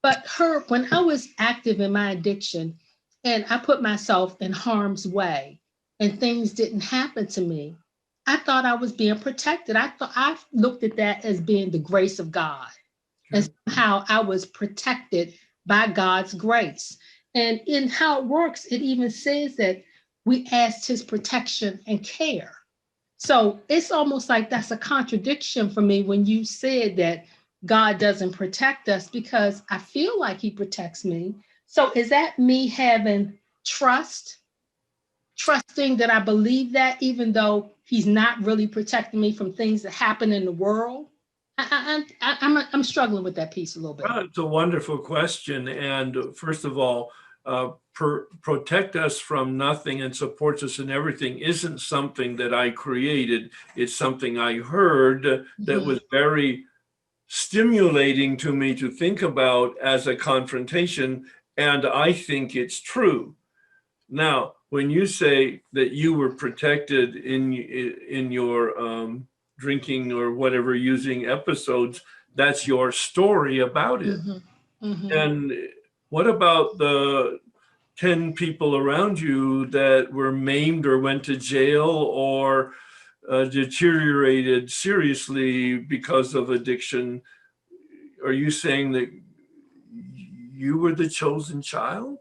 But when I was active in my addiction and I put myself in harm's way and things didn't happen to me, I thought I was being protected. I looked at that as being the grace of God. And somehow I was protected by God's grace. And in how it works, it even says that we asked his protection and care. So it's almost like that's a contradiction for me when you said that God doesn't protect us, because I feel like he protects me. So is that me having trusting that I believe that, even though he's not really protecting me from things that happen in the world? I'm struggling with that piece a little bit. Well, it's a wonderful question. And first of all, protect us from nothing and supports us in everything isn't something that I created. It's something I heard that was very stimulating to me to think about as a confrontation. And I think it's true. Now, when you say that you were protected in your drinking or whatever using episodes, that's your story about it. And what about the 10 people around you that were maimed or went to jail or deteriorated seriously because of addiction? Are you saying that you were the chosen child?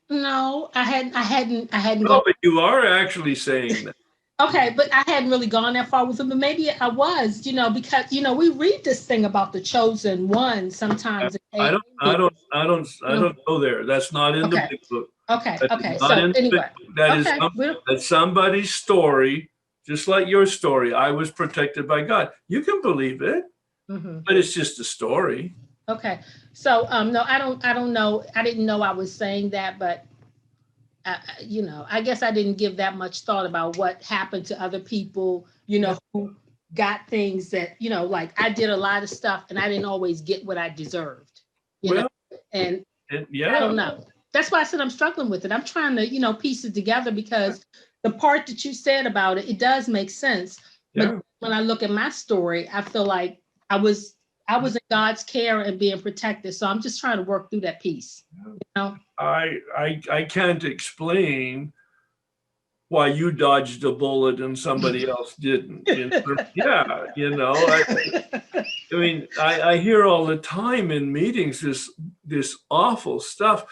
No, I hadn't No, gone. but you are actually saying that. Okay, but I hadn't really gone that far with it, but maybe I was, because we read this thing about the chosen one sometimes. I don't go there. That's not in the big book. Okay. Not So in the big anyway, book. That is that's somebody's story, just like your story. I was protected by God. You can believe it, but it's just a story. Okay. So no, I don't know. I didn't know I was saying that, but I guess I didn't give that much thought about what happened to other people, who got things that, like I did a lot of stuff and I didn't always get what I deserved, and yeah, I don't know. That's why I said I'm struggling with it. I'm trying to, piece it together, because the part that you said about it, it does make sense. But when I look at my story, I feel like I was in God's care and being protected. So I'm just trying to work through that piece. I can't explain why you dodged a bullet and somebody else didn't. Yeah, I mean, I hear all the time in meetings this awful stuff.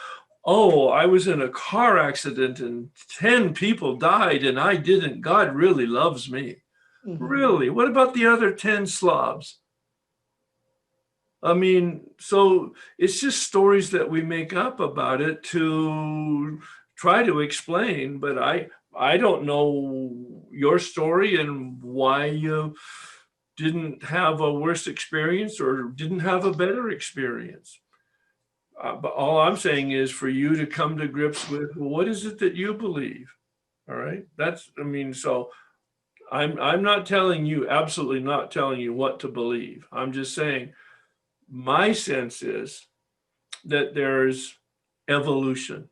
Oh, I was in a car accident and 10 people died and I didn't. God really loves me. Really? What about the other 10 slobs? I mean, so it's just stories that we make up about it to try to explain, but I don't know your story and why you didn't have a worse experience or didn't have a better experience. But all I'm saying is for you to come to grips with, well, what is it that you believe? All right. So I'm not telling you, absolutely not telling you what to believe. I'm just saying, my sense is that there's evolution.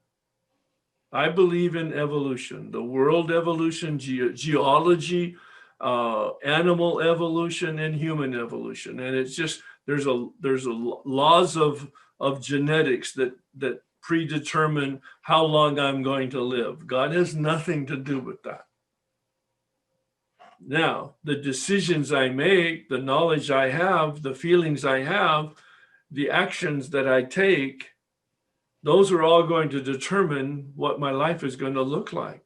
I believe in evolution, the world evolution, geology, animal evolution, and human evolution. And it's just, there's a laws of genetics that predetermine how long I'm going to live. God has nothing to do with that. Now, the decisions I make, the knowledge I have, the feelings I have, the actions that I take, those are all going to determine what my life is going to look like.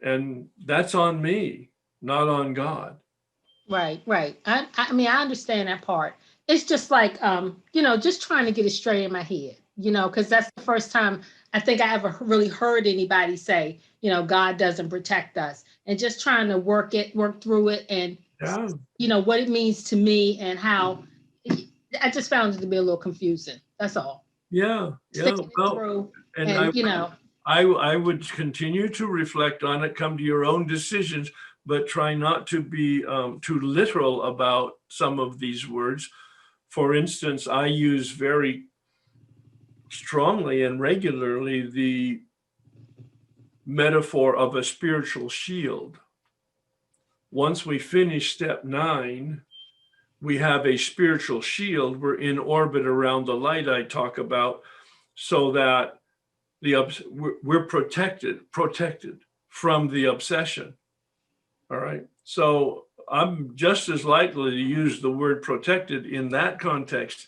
And that's on me, not on God. Right, right. I mean, I understand that part. It's just like, just trying to get it straight in my head, because that's the first time I think I ever really heard anybody say, God doesn't protect us, and just trying to work through it and, Yeah. what it means to me and how I just found it to be a little confusing. That's all. Yeah. Sticking it Well, through and I would continue to reflect on it, come to your own decisions, but try not to be too literal about some of these words. For instance, I use very strongly and regularly the metaphor of a spiritual shield. Once we finish step 9, we have a spiritual shield. We're in orbit around the light I talk about, so that we're protected from the obsession. All right. So I'm just as likely to use the word protected in that context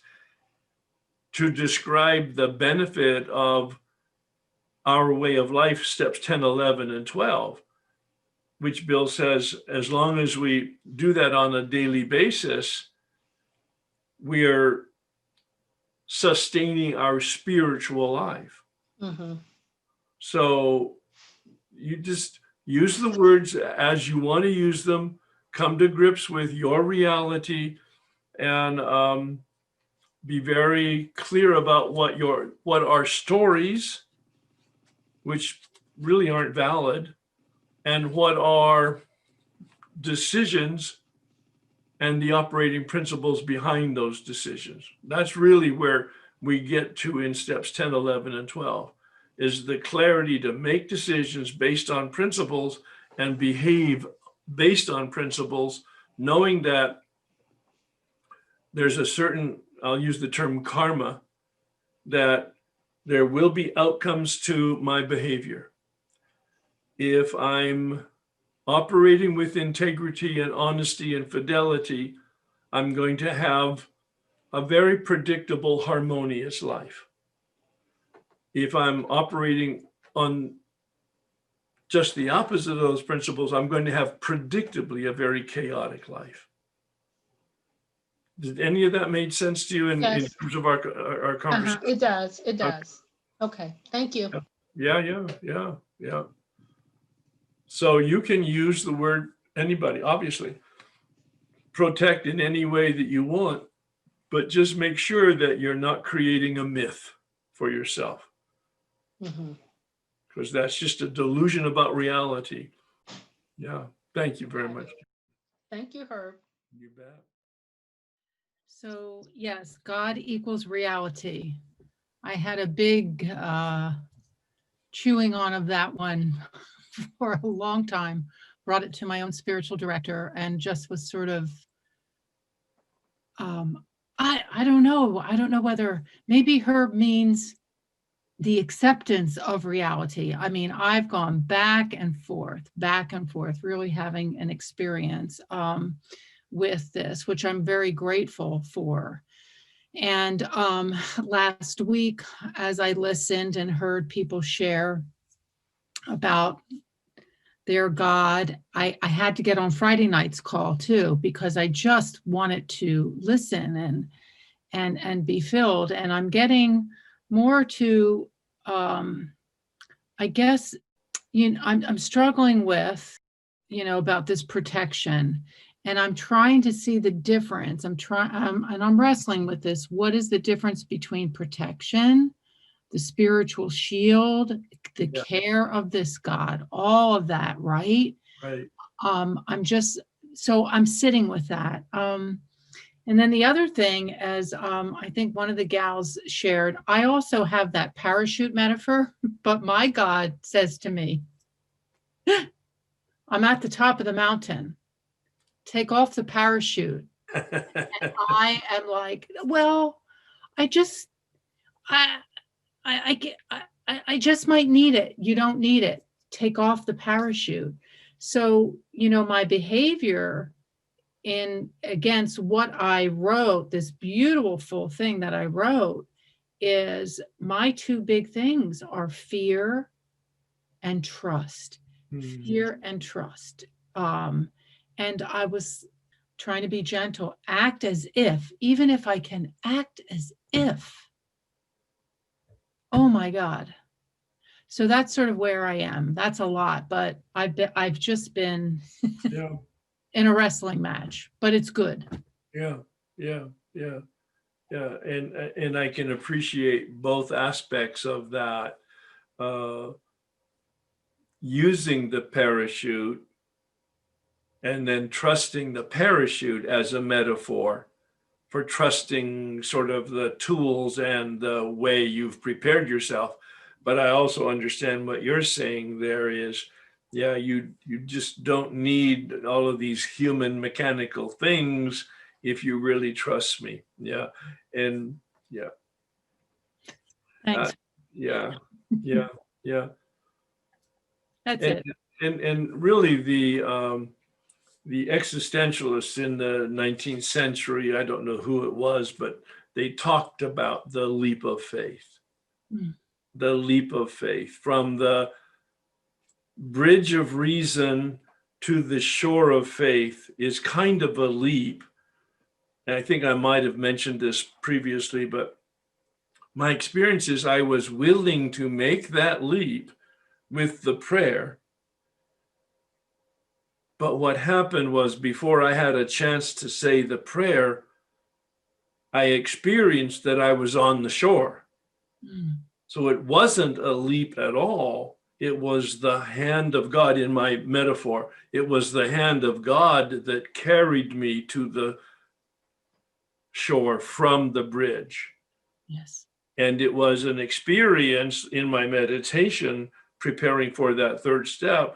to describe the benefit of our way of life, steps 10, 11, and 12, which Bill says, as long as we do that on a daily basis, we are sustaining our spiritual life. Mm-hmm. So you just use the words as you want to use them, come to grips with your reality, and be very clear about what are stories, which really aren't valid, and what are decisions and the operating principles behind those decisions. That's really where we get to in steps 10, 11, and 12, is the clarity to make decisions based on principles and behave based on principles, knowing that there's a certain, I'll use the term karma, that there will be outcomes to my behavior. If I'm operating with integrity and honesty and fidelity, I'm going to have a very predictable, harmonious life. If I'm operating on just the opposite of those principles, I'm going to have predictably a very chaotic life. Did any of that make sense to you in terms of our conversation? It does. It does. Okay. Thank you. Yeah. So you can use the word anybody, obviously, protect in any way that you want, but just make sure that you're not creating a myth for yourself. Because that's just a delusion about reality. Yeah. Thank you very much. Thank you, Herb. You bet. So yes, God equals reality. I had a big chewing on of that one for a long time, brought it to my own spiritual director, and just was sort of, I don't know whether maybe Herb means the acceptance of reality. I mean, I've gone back and forth, really having an experience with this, which I'm very grateful for. And last week, as I listened and heard people share about their God, I had to get on Friday night's call too, because I just wanted to listen and be filled. And I'm getting more to, I guess, I'm struggling with, about this protection. And I'm trying to see the difference. I'm wrestling with this. What is the difference between protection, the spiritual shield, the care of this God, all of that, right? Right. I'm sitting with that. And And then the other thing, as I think one of the gals shared, I also have that parachute metaphor, but my God says to me, I'm at the top of the mountain. Take off the parachute. And I am like, well, I just, I just might need it. You don't need it. Take off the parachute. So, my behavior in against what I wrote, this beautiful thing that I wrote, is my two big things are fear and trust. Fear and trust. And I was trying to be gentle, act as if, even if I can act as if. Oh my God. So that's sort of where I am. That's a lot, but I've just been Yeah. in a wrestling match, but it's good. Yeah. And I can appreciate both aspects of that. Using the parachute and then trusting the parachute as a metaphor for trusting sort of the tools and the way you've prepared yourself. But I also understand what you're saying there is, yeah, you just don't need all of these human mechanical things if you really trust me. Yeah. And yeah. Thanks. Yeah. That's it. And really the existentialists in the 19th century, I don't know who it was, but they talked about the leap of faith. The leap of faith from the bridge of reason to the shore of faith is kind of a leap. And I think I might have mentioned this previously, but my experience is I was willing to make that leap with the prayer. But what happened was, before I had a chance to say the prayer, I experienced that I was on the shore. So it wasn't a leap at all. It was the hand of God. In my metaphor, it was the hand of God that carried me to the shore from the bridge. Yes. And it was an experience in my meditation, preparing for that third step,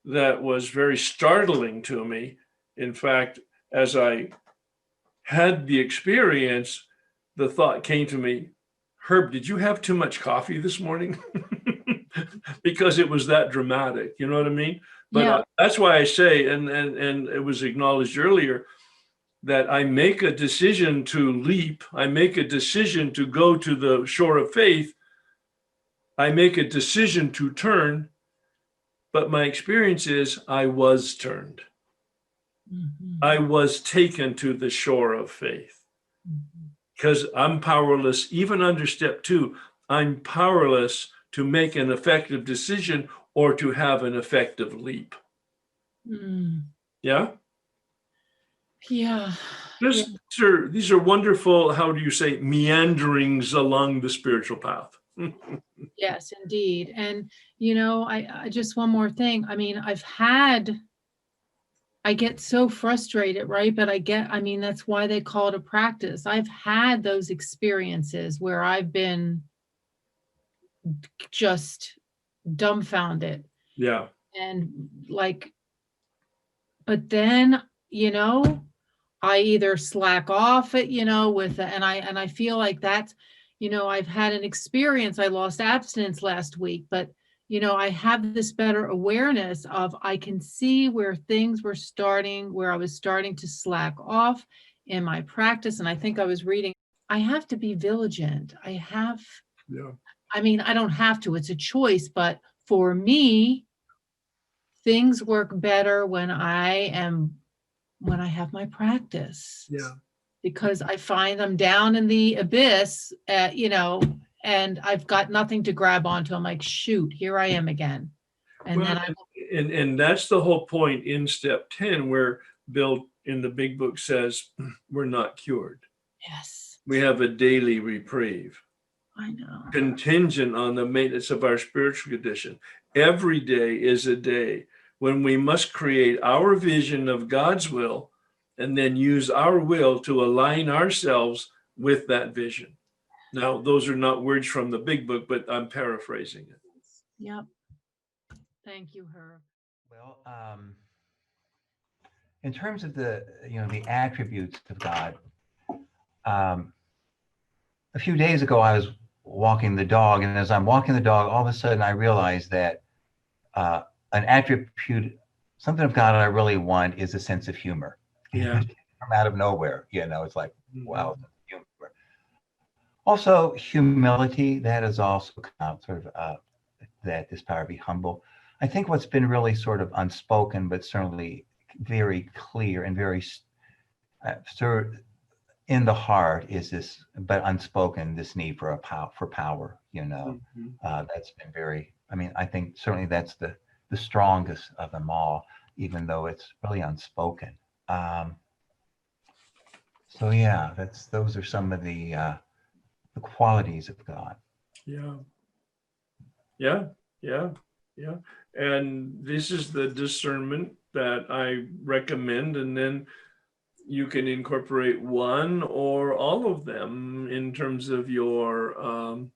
that was very startling to me. In fact, as I had the experience, the thought came to me, Herb, did you have too much coffee this morning? Because it was that dramatic, you know what I mean? But Yeah. that's why I say, and it was acknowledged earlier, that I make a decision to leap. I make a decision to go to the shore of faith. I make a decision to turn, but my experience is I was turned. I was taken to the shore of faith. Because I'm powerless, even under step 2, I'm powerless to make an effective decision or to have an effective leap. Yeah? Yeah. These are wonderful, how do you say, meanderings along the spiritual path. Yes, indeed. And, I just, one more thing. I mean, I get so frustrated, right? But that's why they call it a practice. I've had those experiences where I've been just dumbfounded. Yeah. And but then, I either slack off it, and I feel like that's, I've had an experience. I lost abstinence last week, but I have this better awareness of, I can see where things were where I was starting to slack off in my practice. And I think I was reading, I have to be vigilant. I don't have to, it's a choice, but for me, things work better when I have my practice. Yeah. Because I find I'm down in the abyss, and I've got nothing to grab onto. I'm like, shoot, here I am again. And and that's the whole point in step 10, where Bill in the big book says, we're not cured. Yes. We have a daily reprieve. I know. Contingent on the maintenance of our spiritual condition. Every day is a day when we must create our vision of God's will and then use our will to align ourselves with that vision. Now, those are not words from the big book, but I'm paraphrasing it. Yep. Thank you, Herb. Well, in terms of the attributes of God, a few days ago I was walking the dog, and as I'm walking the dog, all of a sudden I realized that an attribute, something of God I really want, is a sense of humor. Yeah. From out of nowhere, it's like, wow, humor. Also, humility, that is also sort of that this power be humble. I think what's been really sort of unspoken, but certainly very clear and very sort of in the heart is this, but unspoken, this need for power. That's been very. I mean, I think certainly that's the strongest of them all, even though it's really unspoken. So yeah, those are some of the qualities of God. Yeah. And this is the discernment that I recommend. And then you can incorporate one or all of them in terms of your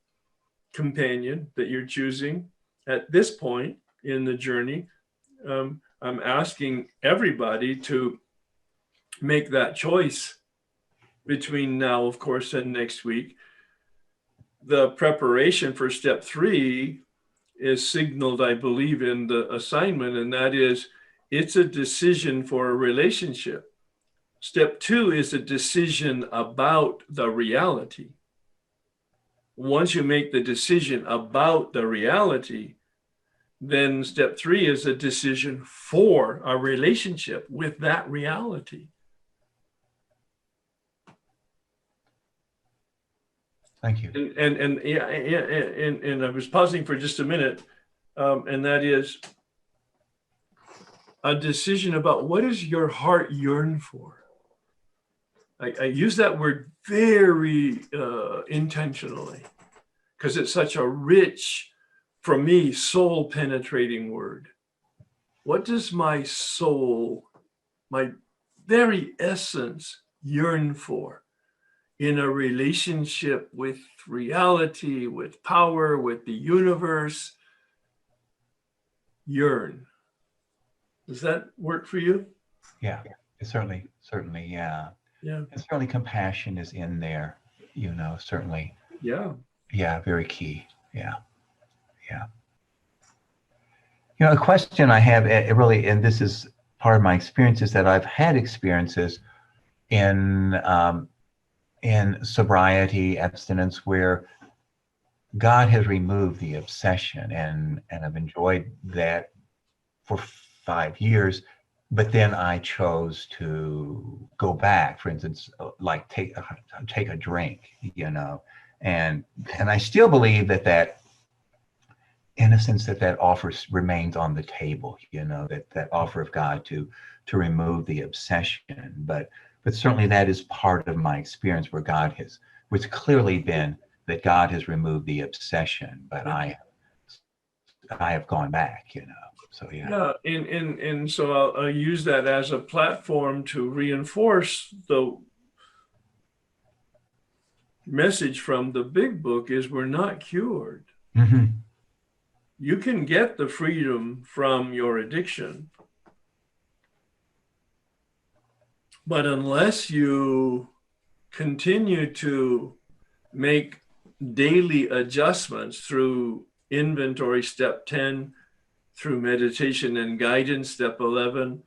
companion that you're choosing at this point in the journey. I'm asking everybody to make that choice between now, of course, and next week. The preparation for step 3 is signaled, I believe, in the assignment, and that is, it's a decision for a relationship. Step 2 is a decision about the reality. Once you make the decision about the reality, then step 3 is a decision for a relationship with that reality. Thank you. And I was pausing for just a minute, and that is a decision about what does your heart yearn for. I use that word very intentionally because it's such a rich, for me, soul penetrating word. What does my soul, my very essence, yearn for in a relationship with reality, with power, with the universe? Yearn. Does that work for you? Yeah, certainly, yeah. Yeah. And certainly compassion is in there, certainly. Yeah. Yeah, very key. Yeah. A question I have, really, and this is part of my experience, is that I've had experiences in sobriety, abstinence, where God has removed the obsession, and I've enjoyed that for 5 years. But then I chose to go back, for instance, like take a drink, and I still believe that in a sense that offer remains on the table, that offer of God to remove the obsession. But certainly that is part of my experience where it's clearly been that God has removed the obsession, but I have gone back, So yeah. Yeah, and so I'll use that as a platform to reinforce the message from the big book is we're not cured. Mm-hmm. You can get the freedom from your addiction, but unless you continue to make daily adjustments through inventory, step 10, through meditation and guidance, step 11,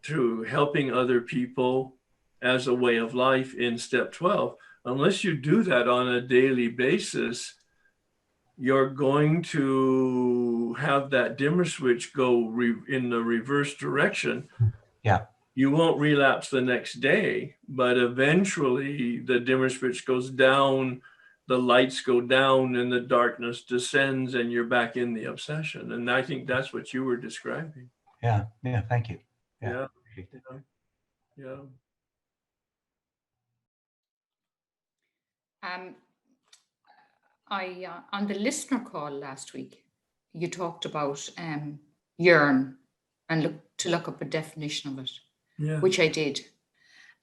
through helping other people as a way of life in step 12, unless you do that on a daily basis, you're going to have that dimmer switch go in the reverse direction. Yeah. You won't relapse the next day, but eventually the dimmer switch goes down, the lights go down, and the darkness descends, and you're back in the obsession. And I think that's what you were describing. Yeah. Thank you. Yeah. On the listener call last week, you talked about yearn and look up a definition of it, which I did.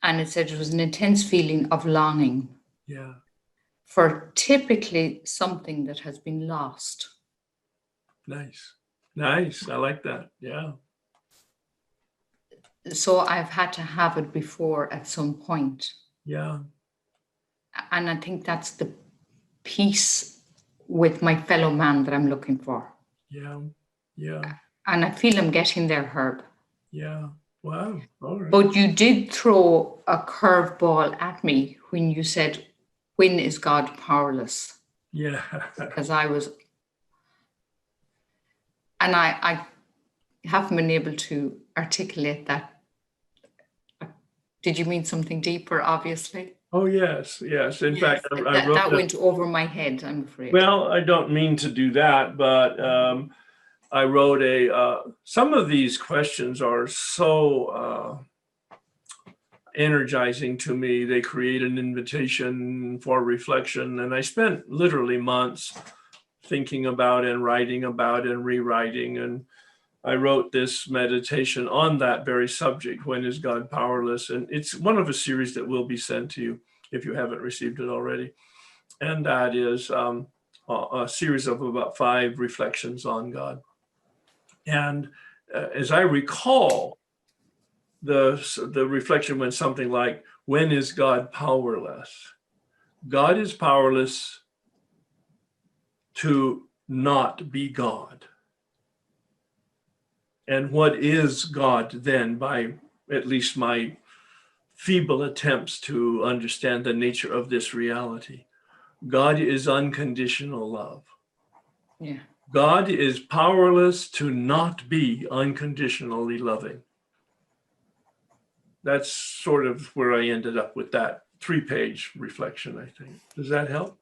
And it said it was an intense feeling of longing Yeah. for typically something that has been lost. Nice. Nice. I like that. Yeah. So I've had to have it before at some point. Yeah. And I think that's the peace with my fellow man that I'm looking for. Yeah. Yeah. And I feel I'm getting there, Herb. Yeah. Wow. All right. But you did throw a curveball at me when you said, when is God powerless? Yeah. Because I was, and I haven't been able to articulate that. Did you mean something deeper, obviously? Oh, yes. Yes. In fact, I That, wrote that went over my head, I'm afraid. Well, I don't mean to do that, but I wrote some of these questions are so energizing to me. They create an invitation for reflection. And I spent literally months thinking about and writing about and rewriting. And I wrote this meditation on that very subject, when is God powerless? And it's one of a series that will be sent to you if you haven't received it already. And that is a series of about 5 reflections on God. And as I recall, the reflection went something like, when is God powerless? God is powerless to not be God. And what is God then, by at least my feeble attempts to understand the nature of this reality? God is unconditional love. Yeah. God is powerless to not be unconditionally loving. That's sort of where I ended up with that 3-page reflection, I think. Does that help?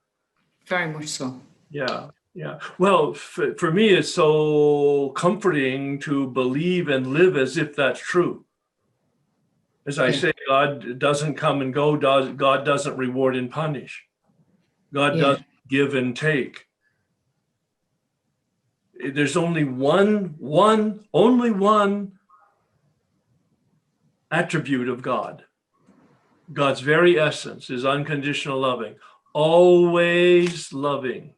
Very much so. Yeah, yeah. Well, for me, it's so comforting to believe and live as if that's true. As I say, God doesn't come and go. God doesn't reward and punish. God doesn't give and take. There's only one attribute of God. God's very essence is unconditional loving, always loving,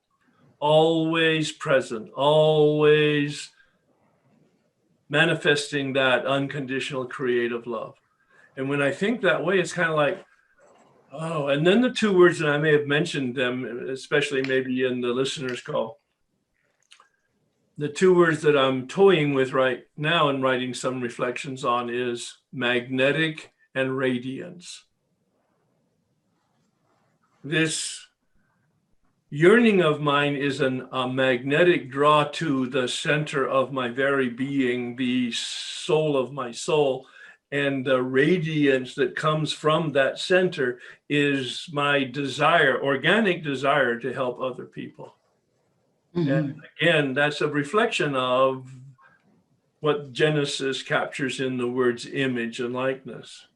always present, always manifesting that unconditional creative love. And when I think that way, it's kind of like, oh, and then the 2 words, and I may have mentioned them, especially maybe in the listener's call. The 2 words that I'm toying with right now and writing some reflections on is magnetic and radiance. This yearning of mine is a magnetic draw to the center of my very being, the soul of my soul. And the radiance that comes from that center is my desire, organic desire, to help other people. Mm-hmm. And again, that's a reflection of what Genesis captures in the words image and likeness.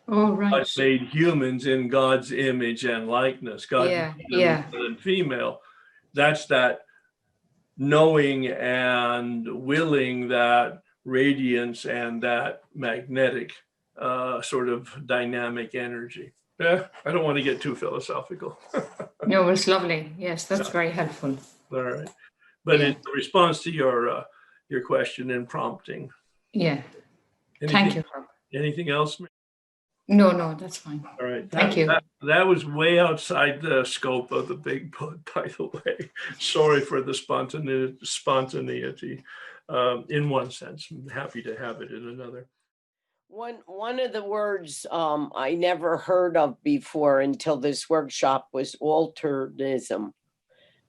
Oh, right. God made humans in God's image and likeness. God made them male and female. That's that knowing and willing, that radiance and that magnetic sort of dynamic energy. I don't want to get too philosophical. No, it's lovely. Yes, that's very helpful. All right. But in response to your question and prompting. Yeah. Thank you. Anything else? No, that's fine. All right. Thank you. That was way outside the scope of the big book, by the way. Sorry for the spontaneity. In one sense, I'm happy to have it in another. One of the words I never heard of before until this workshop was alternism.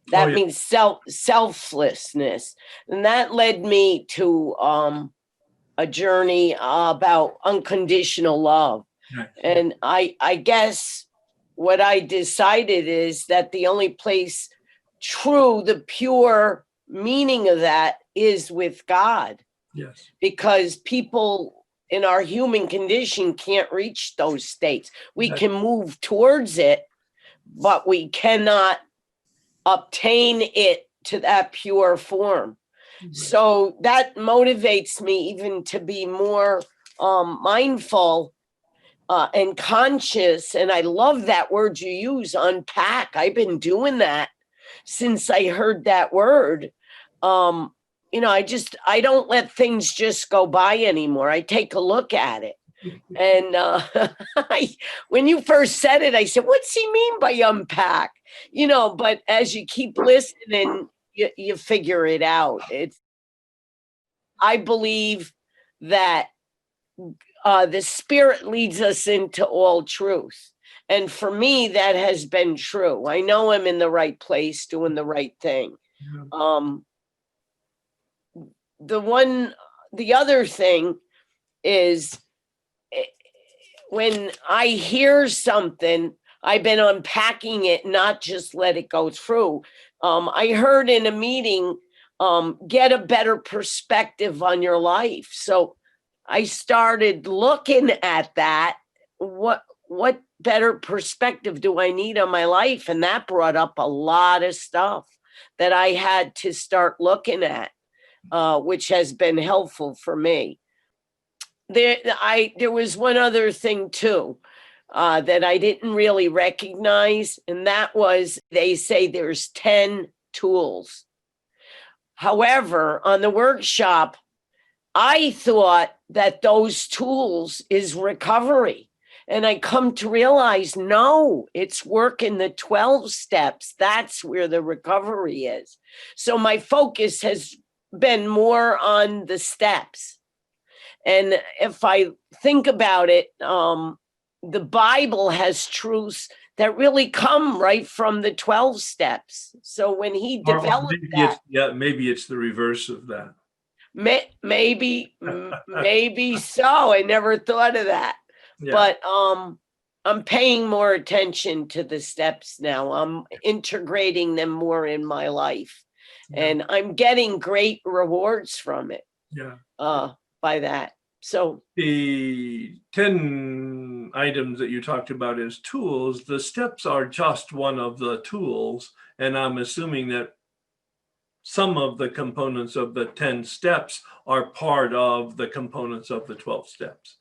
That means selflessness. And that led me to a journey about unconditional love. Right. And I guess what I decided is that the only place the pure meaning of that is with God. Yes. Because people in our human condition can't reach those states. We can move towards it, but we cannot obtain it to that pure form. Right. So that motivates me even to be more mindful and conscious. And I love that word you use, unpack. I've been doing that since I heard that word. You know, I don't let things just go by anymore. I take a look at it. And when you first said it, I said, what's he mean by unpack? You know, but as you keep listening, you figure it out. I believe that the Spirit leads us into all truth. And for me, that has been true. I know I'm in the right place, doing the right thing. The other thing is, when I hear something, I've been unpacking it, not just let it go through. I heard in a meeting, get a better perspective on your life. So I started looking at that. What better perspective do I need on my life? And that brought up a lot of stuff that I had to start looking at, which has been helpful for me. There was one other thing too, that I didn't really recognize, and that was, they say there's 10 tools. However, on the workshop, I thought that those tools is recovery. And I come to realize, no, it's work in the 12 steps. That's where the recovery is. So my focus has been more on the steps. And if I think about it, the Bible has truths that really come right from the 12 steps. So when he developed maybe it's the reverse of that. Maybe so. I never thought of that. Yeah. But I'm paying more attention to the steps now. I'm integrating them more in my life. Yeah. And I'm getting great rewards from it. Yeah. By that. So the 10 items that you talked about as tools, the steps are just one of the tools. And I'm assuming that some of the components of the 10 steps are part of the components of the 12 steps.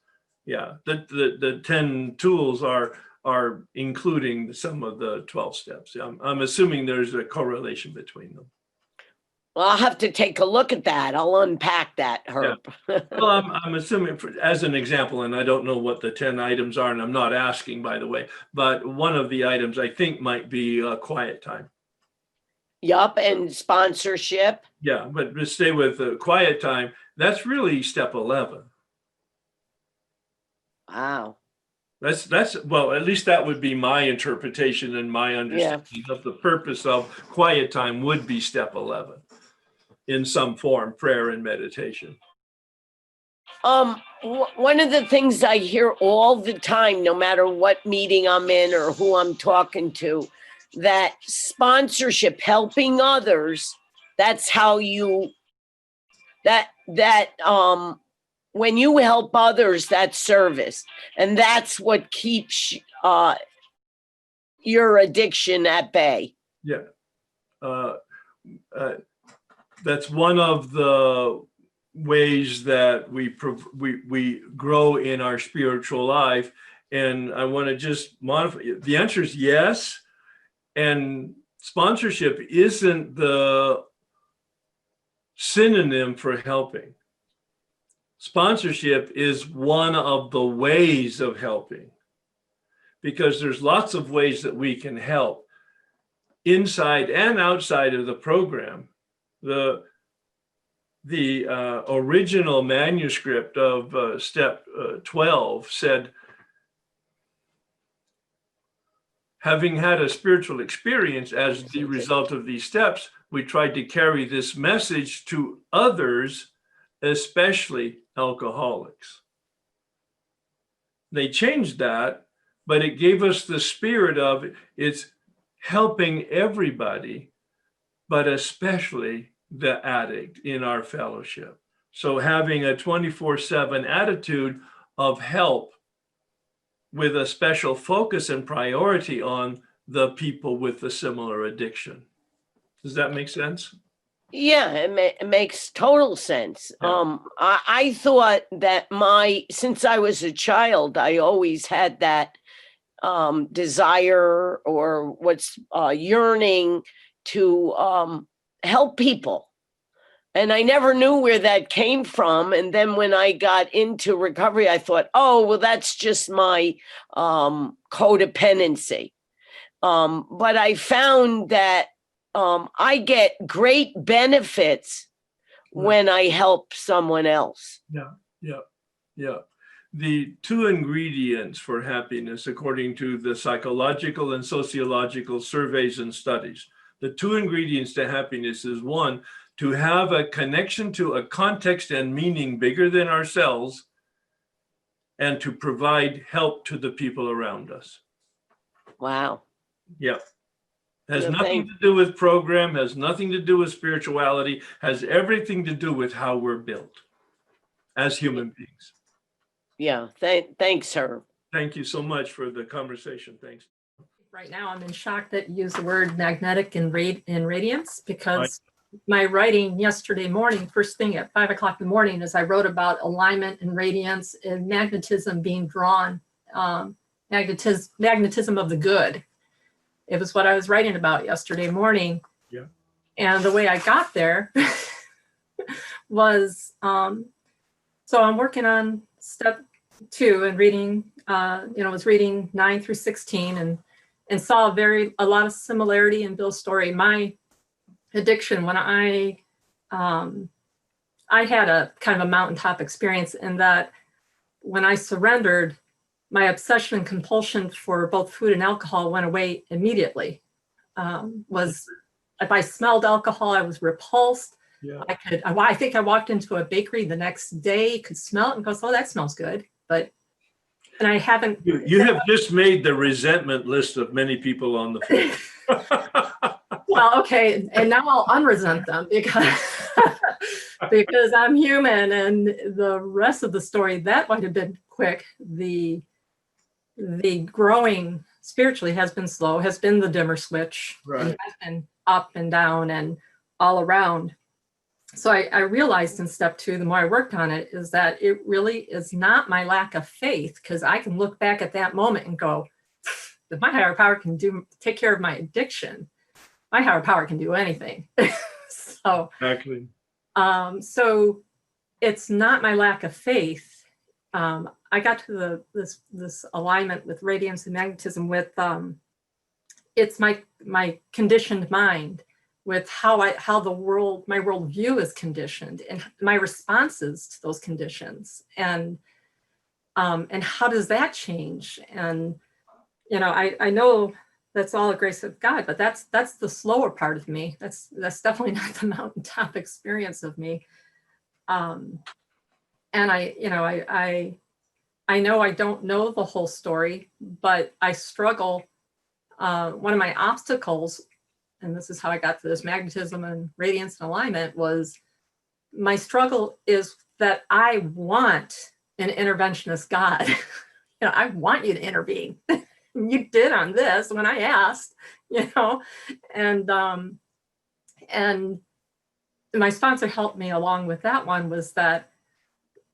Yeah, the 10 tools are including some of the 12 steps. I'm assuming there's a correlation between them. Well, I'll have to take a look at that. I'll unpack that, Herb. Yeah. Well, I'm assuming, as an example, and I don't know what the 10 items are, and I'm not asking, by the way, but one of the items I think might be quiet time. Yup, and sponsorship. Yeah, but to stay with quiet time, that's really step 11. Wow. That's well, at least that would be my interpretation and my understanding of the purpose of quiet time would be step 11 in some form, prayer and meditation. One of the things I hear all the time, no matter what meeting I'm in or who I'm talking to, that sponsorship, helping others, that's how you, when you help others, that's service. And that's what keeps your addiction at bay. Yeah. That's one of the ways that we grow in our spiritual life. And I want to just modify. The answer is yes. And sponsorship isn't the synonym for helping. Sponsorship is one of the ways of helping, because there's lots of ways that we can help inside and outside of the program. The original manuscript of step 12 said, having had a spiritual experience as the result of these steps, we tried to carry this message to others, especially alcoholics. They changed that, but it gave us the spirit of it's helping everybody, but especially the addict in our fellowship. So having a 24/7 attitude of help with a special focus and priority on the people with the similar addiction. Does that make sense? Yeah, it makes total sense. Yeah. I thought that since I was a child, I always had that desire or what's yearning to help people. And I never knew where that came from. And then when I got into recovery, I thought, oh, well, that's just my codependency. But I found that I get great benefits when I help someone else. Yeah. The two ingredients for happiness, according to the psychological and sociological surveys and studies, the two ingredients to happiness is one, to have a connection to a context and meaning bigger than ourselves, and to provide help to the people around us. Wow. Yeah. Has Yeah, nothing to do with program, has nothing to do with spirituality, has everything to do with how we're built as human beings. Yeah. Thanks, Herb. Thank you so much for the conversation. Thanks. Right now, I'm in shock that you use the word magnetic and radiance, because my writing yesterday morning, first thing at 5 o'clock in the morning, is I wrote about alignment and radiance and magnetism being drawn, magnetism of the good. It was what I was writing about yesterday morning. Yeah. And the way I got there was, so I'm working on step 2 and reading, was reading 9 through 16 and saw a lot of similarity in Bill's story. My addiction, when I had a kind of a mountaintop experience in that when I surrendered, my obsession and compulsion for both food and alcohol went away immediately. If I smelled alcohol, I was repulsed. Yeah. I think I walked into a bakery the next day, could smell it and goes, oh, that smells good. And I haven't. You have just made the resentment list of many people on the floor. Well, okay. And now I'll unresent them because I'm human, and the rest of the story, that might have been quick. The growing spiritually has been slow, has been the dimmer switch, Right. and has been up and down and all around. So I realized in step 2, the more I worked on it, is that it really is not my lack of faith, because I can look back at that moment and go, if my higher power can take care of my addiction, my higher power can do anything. So Exactly. So it's not my lack of faith. I got to this alignment with radiance and magnetism with it's my conditioned mind, with how my worldview is conditioned and my responses to those conditions, and how does that change? And I know that's all a grace of God, but that's the slower part of me. That's definitely not the mountaintop experience of me. And I know I don't know the whole story, but I struggle. One of my obstacles, and this is how I got to this magnetism and radiance and alignment, was my struggle is that I want an interventionist God. I want you to intervene. You did on this when I asked, and my sponsor helped me along with that one, was that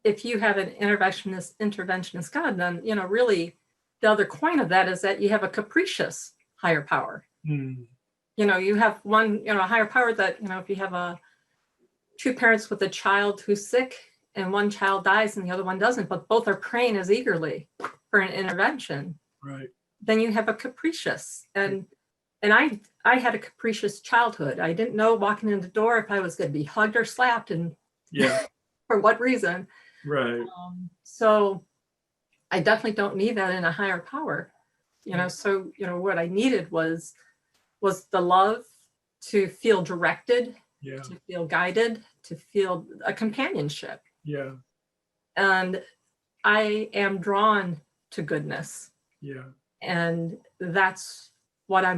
if you have an interventionist God, then, really the other coin of that is that you have a capricious higher power. You have one, a higher power that, if you have two parents with a child who's sick and one child dies and the other one doesn't, but both are praying as eagerly for an intervention, Right. then you have a capricious. And I had a capricious childhood. I didn't know walking in the door if I was going to be hugged or slapped, and Yeah. for what reason. Right. So I definitely don't need that in a higher power. So what I needed was the love to feel directed, Yeah. to feel guided, to feel a companionship. Yeah. And I am drawn to goodness. Yeah. And that's what I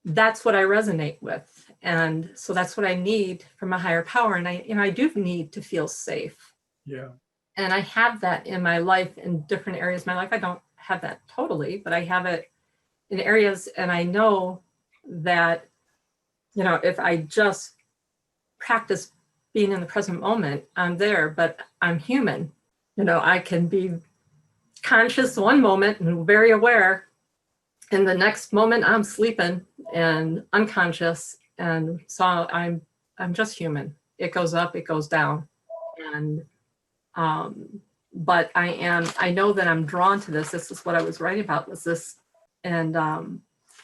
resonate with. And so that's what I need from a higher power. And I do need to feel safe. Yeah. And I have that in my life in different areas of my life. I don't have that totally, but I have it in areas, and I know that if I just practice being in the present moment, I'm there, but I'm human. I can be conscious one moment and very aware, and the next moment I'm sleeping and unconscious. And so I'm just human. It goes up, it goes down. And but I know that I'm drawn to this. This is what I was writing about, was this. And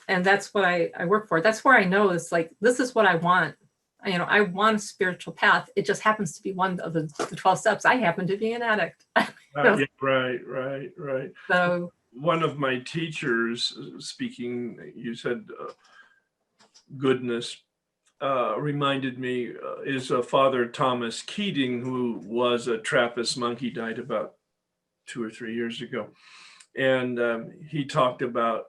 that's what I work for. That's where I know it's like, this is what I want. I want a spiritual path. It just happens to be one of the 12 steps. I happen to be an addict. Yeah, right. So one of my teachers, speaking, you said goodness, reminded me is Father Thomas Keating, who was a Trappist monk. He died about 2 or 3 years ago. And he talked about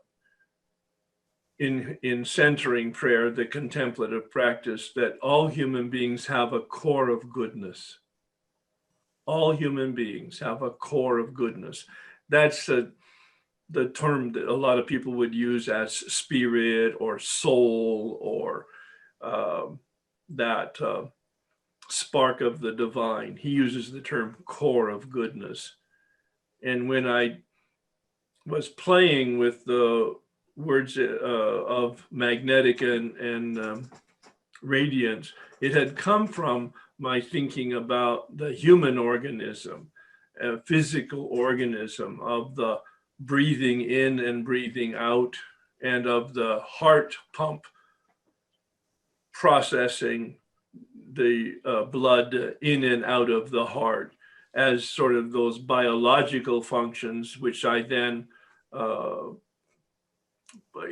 in centering prayer, the contemplative practice, that all human beings have a core of goodness. All human beings have a core of goodness. That's the term that a lot of people would use as spirit or soul, or that spark of the divine. He uses the term core of goodness. And when I was playing with the words of magnetic and radiance, it had come from my thinking about the human organism, a physical organism, of the breathing in and breathing out, and of the heart pump processing the blood in and out of the heart as sort of those biological functions, which I then,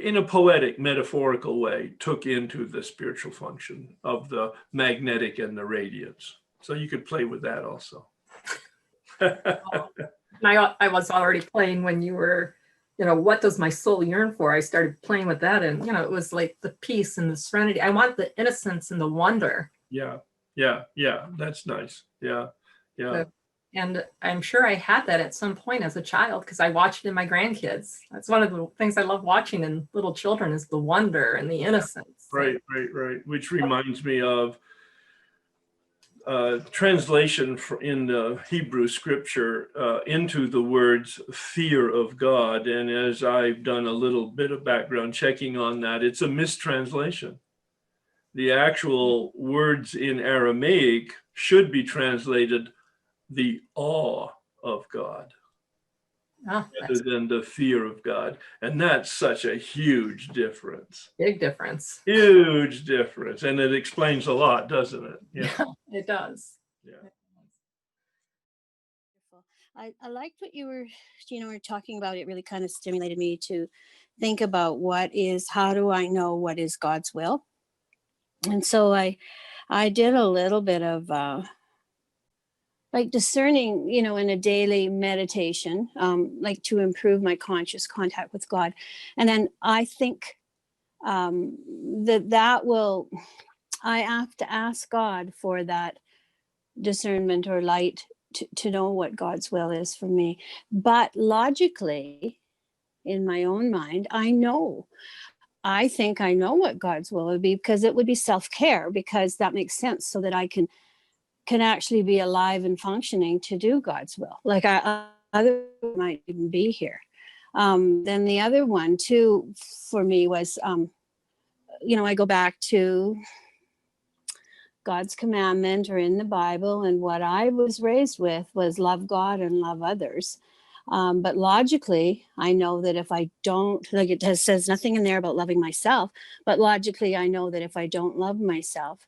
in a poetic, metaphorical way, took into the spiritual function of the magnetic and the radiance. So you could play with that also. I was already playing when you were, what does my soul yearn for? I started playing with that, and it was like the peace and the serenity. I want the innocence and the wonder. Yeah, that's nice. Yeah. And I'm sure I had that at some point as a child, because I watched it in my grandkids. That's one of the things I love watching in little children, is the wonder and the innocence. Right. Which reminds me of translation in the Hebrew scripture into the words fear of God. And as I've done a little bit of background checking on that, it's a mistranslation. The actual words in Aramaic should be translated the awe of God, rather than the fear of God. And that's such a huge difference. Big difference. Huge difference. And it explains a lot, doesn't it? Yeah, it does. Yeah. I liked what you were talking about. It really kind of stimulated me to think about how do I know what is God's will? And so I did a little bit of like discerning, in a daily meditation, like to improve my conscious contact with God. And then I think that will, I have to ask God for that discernment or light to know what God's will is for me. But logically, in my own mind, I think I know what God's will would be, because it would be self-care, because that makes sense, so that I can actually be alive and functioning to do God's will. Like other might even be here. Then the other one too for me was, I go back to God's commandment, or in the Bible, and what I was raised with was love God and love others. But logically, I know that if I don't, like it says nothing in there about loving myself, but logically, I know that if I don't love myself,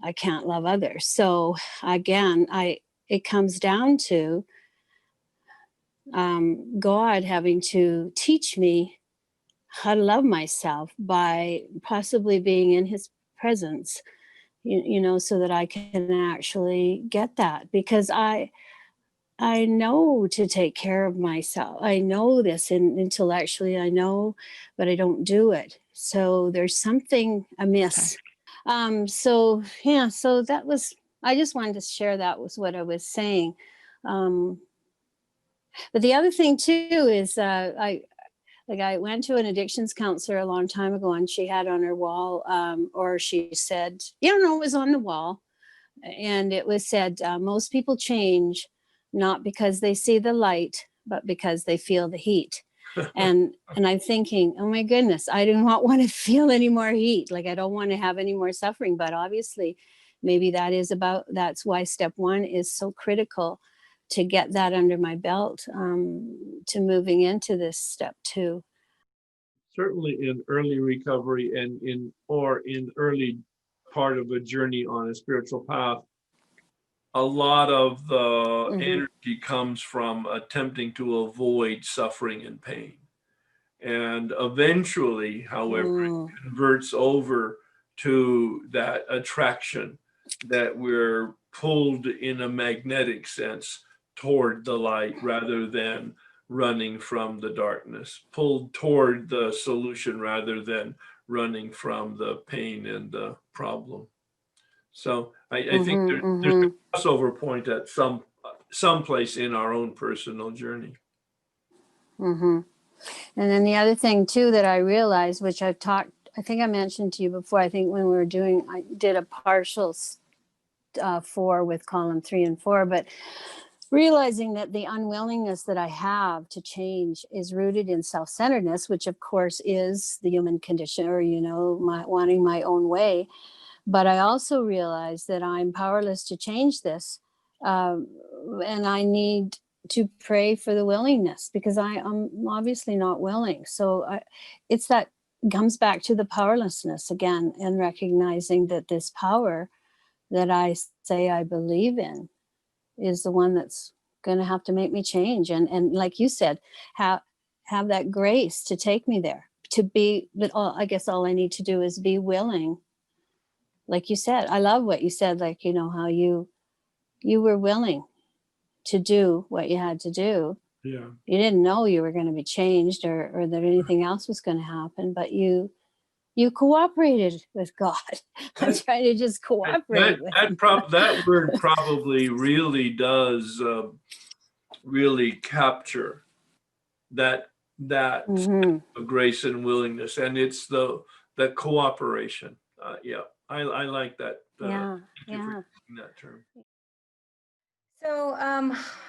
I can't love others. So again, it comes down to God having to teach me how to love myself by possibly being in his presence, so that I can actually get that, because I know to take care of myself. I know this, and intellectually I know, but I don't do it. So there's something amiss. So that was, I just wanted to share that was what I was saying. But the other thing too is, Like I went to an addictions counselor a long time ago, and she had on her wall, or she said, you know, it was on the wall, and it was said, most people change not because they see the light, but because they feel the heat. And I'm thinking, oh my goodness, I do not want to feel any more heat. Like I don't want to have any more suffering. But obviously, maybe that's why step one is so critical, to get that under my belt, to moving into this step two. Certainly in early recovery and in early part of a journey on a spiritual path, a lot of the energy comes from attempting to avoid suffering and pain. And eventually, however, it converts over to that attraction that we're pulled in a magnetic sense toward the light rather than running from the darkness, pulled toward the solution rather than running from the pain and the problem. So I think there's a crossover point at some place in our own personal journey. And then the other thing too that I realized, which I think I mentioned to you before, I think when I did a partial 4 with column 3 and 4, but realizing that the unwillingness that I have to change is rooted in self-centeredness, which of course is the human condition, or, wanting my own way. But I also realize that I'm powerless to change this. And I need to pray for the willingness, because I'm obviously not willing. So it's that comes back to the powerlessness again, and recognizing that this power that I say I believe in is the one that's going to have to make me change. And like you said, have that grace to take me there, but I guess all I need to do is be willing. Like you said, I love what you said, like, how you were willing to do what you had to do. Yeah. You didn't know you were going to be changed or that anything else was going to happen, but you cooperated with God. I'm trying to just cooperate with him. That word probably really does really capture that grace and willingness, and it's the cooperation. I like that. Thank you for using that term. So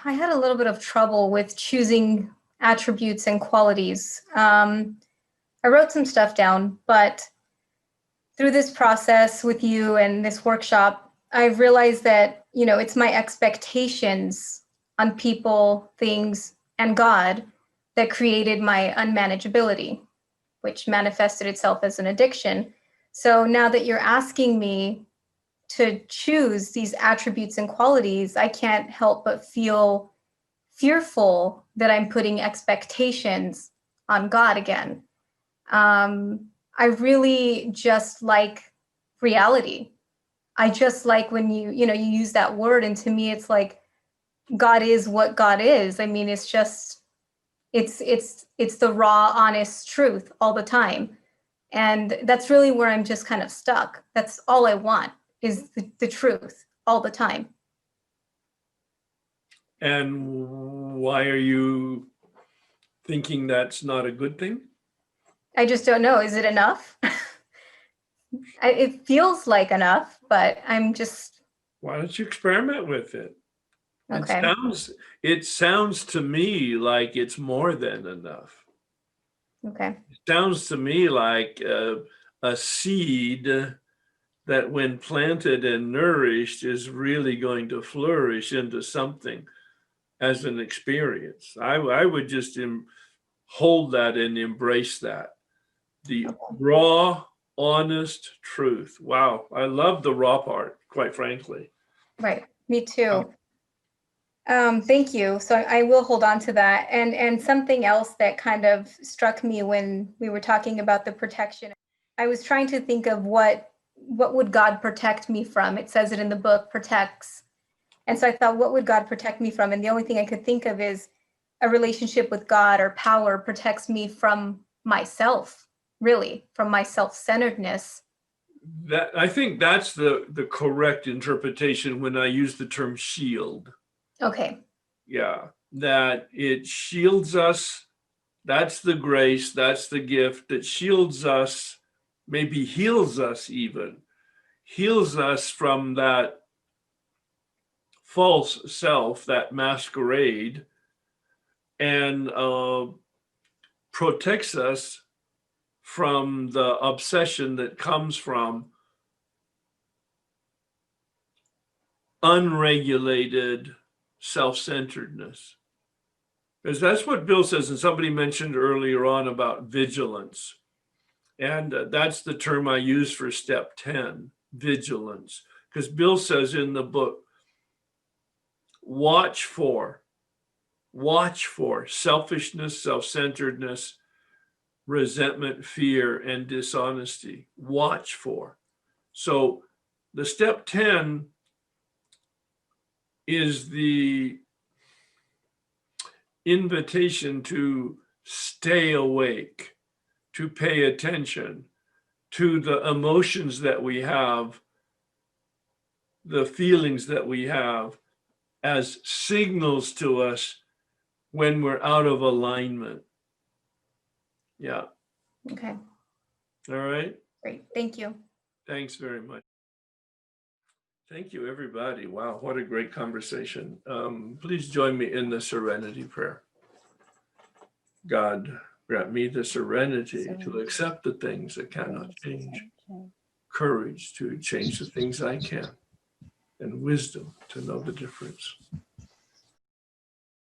I had a little bit of trouble with choosing attributes and qualities. I wrote some stuff down, but through this process with you and this workshop, I've realized that, it's my expectations on people, things, and God that created my unmanageability, which manifested itself as an addiction. So now that you're asking me to choose these attributes and qualities, I can't help but feel fearful that I'm putting expectations on God again. I really just like reality. I just like when you use that word, and to me, it's like God is what God is. I mean, it's just, it's the raw, honest truth all the time. And that's really where I'm just kind of stuck. That's all I want, is the truth all the time. And why are you thinking that's not a good thing? I just don't know. Is it enough? It feels like enough, but I'm just. Why don't you experiment with it? Okay. It sounds to me like it's more than enough. Okay. It sounds to me like a seed that, when planted and nourished, is really going to flourish into something as an experience. I would just hold that and embrace that. The raw, honest truth. Wow. I love the raw part, quite frankly. Right. Me too. Thank you. So I will hold on to that. And something else that kind of struck me when we were talking about the protection, I was trying to think of what would God protect me from? It says it in the book, protects. And so I thought, what would God protect me from? And the only thing I could think of is a relationship with God or power protects me from myself, really, from my self-centeredness. That, I think that's the correct interpretation when I use the term shield. Okay. Yeah, that it shields us That's the grace, that's the gift that shields us, maybe heals us even, heals us from that false self, that masquerade, and protects us from the obsession that comes from unregulated self-centeredness. Because that's what Bill says, and somebody mentioned earlier on about vigilance. And that's the term I use for step 10, vigilance. Because Bill says in the book, watch for selfishness, self-centeredness, resentment, fear, and dishonesty. Watch for. So the step 10 is the invitation to stay awake, to pay attention to the emotions that we have, the feelings that we have as signals to us when we're out of alignment. Yeah. Okay, All right. great. Thank you. Thanks very much. Thank you, everybody. Wow, what a great conversation. Please join me in the serenity prayer. God, grant me the serenity to accept the things that cannot change, courage to change the things I can, and wisdom to know the difference.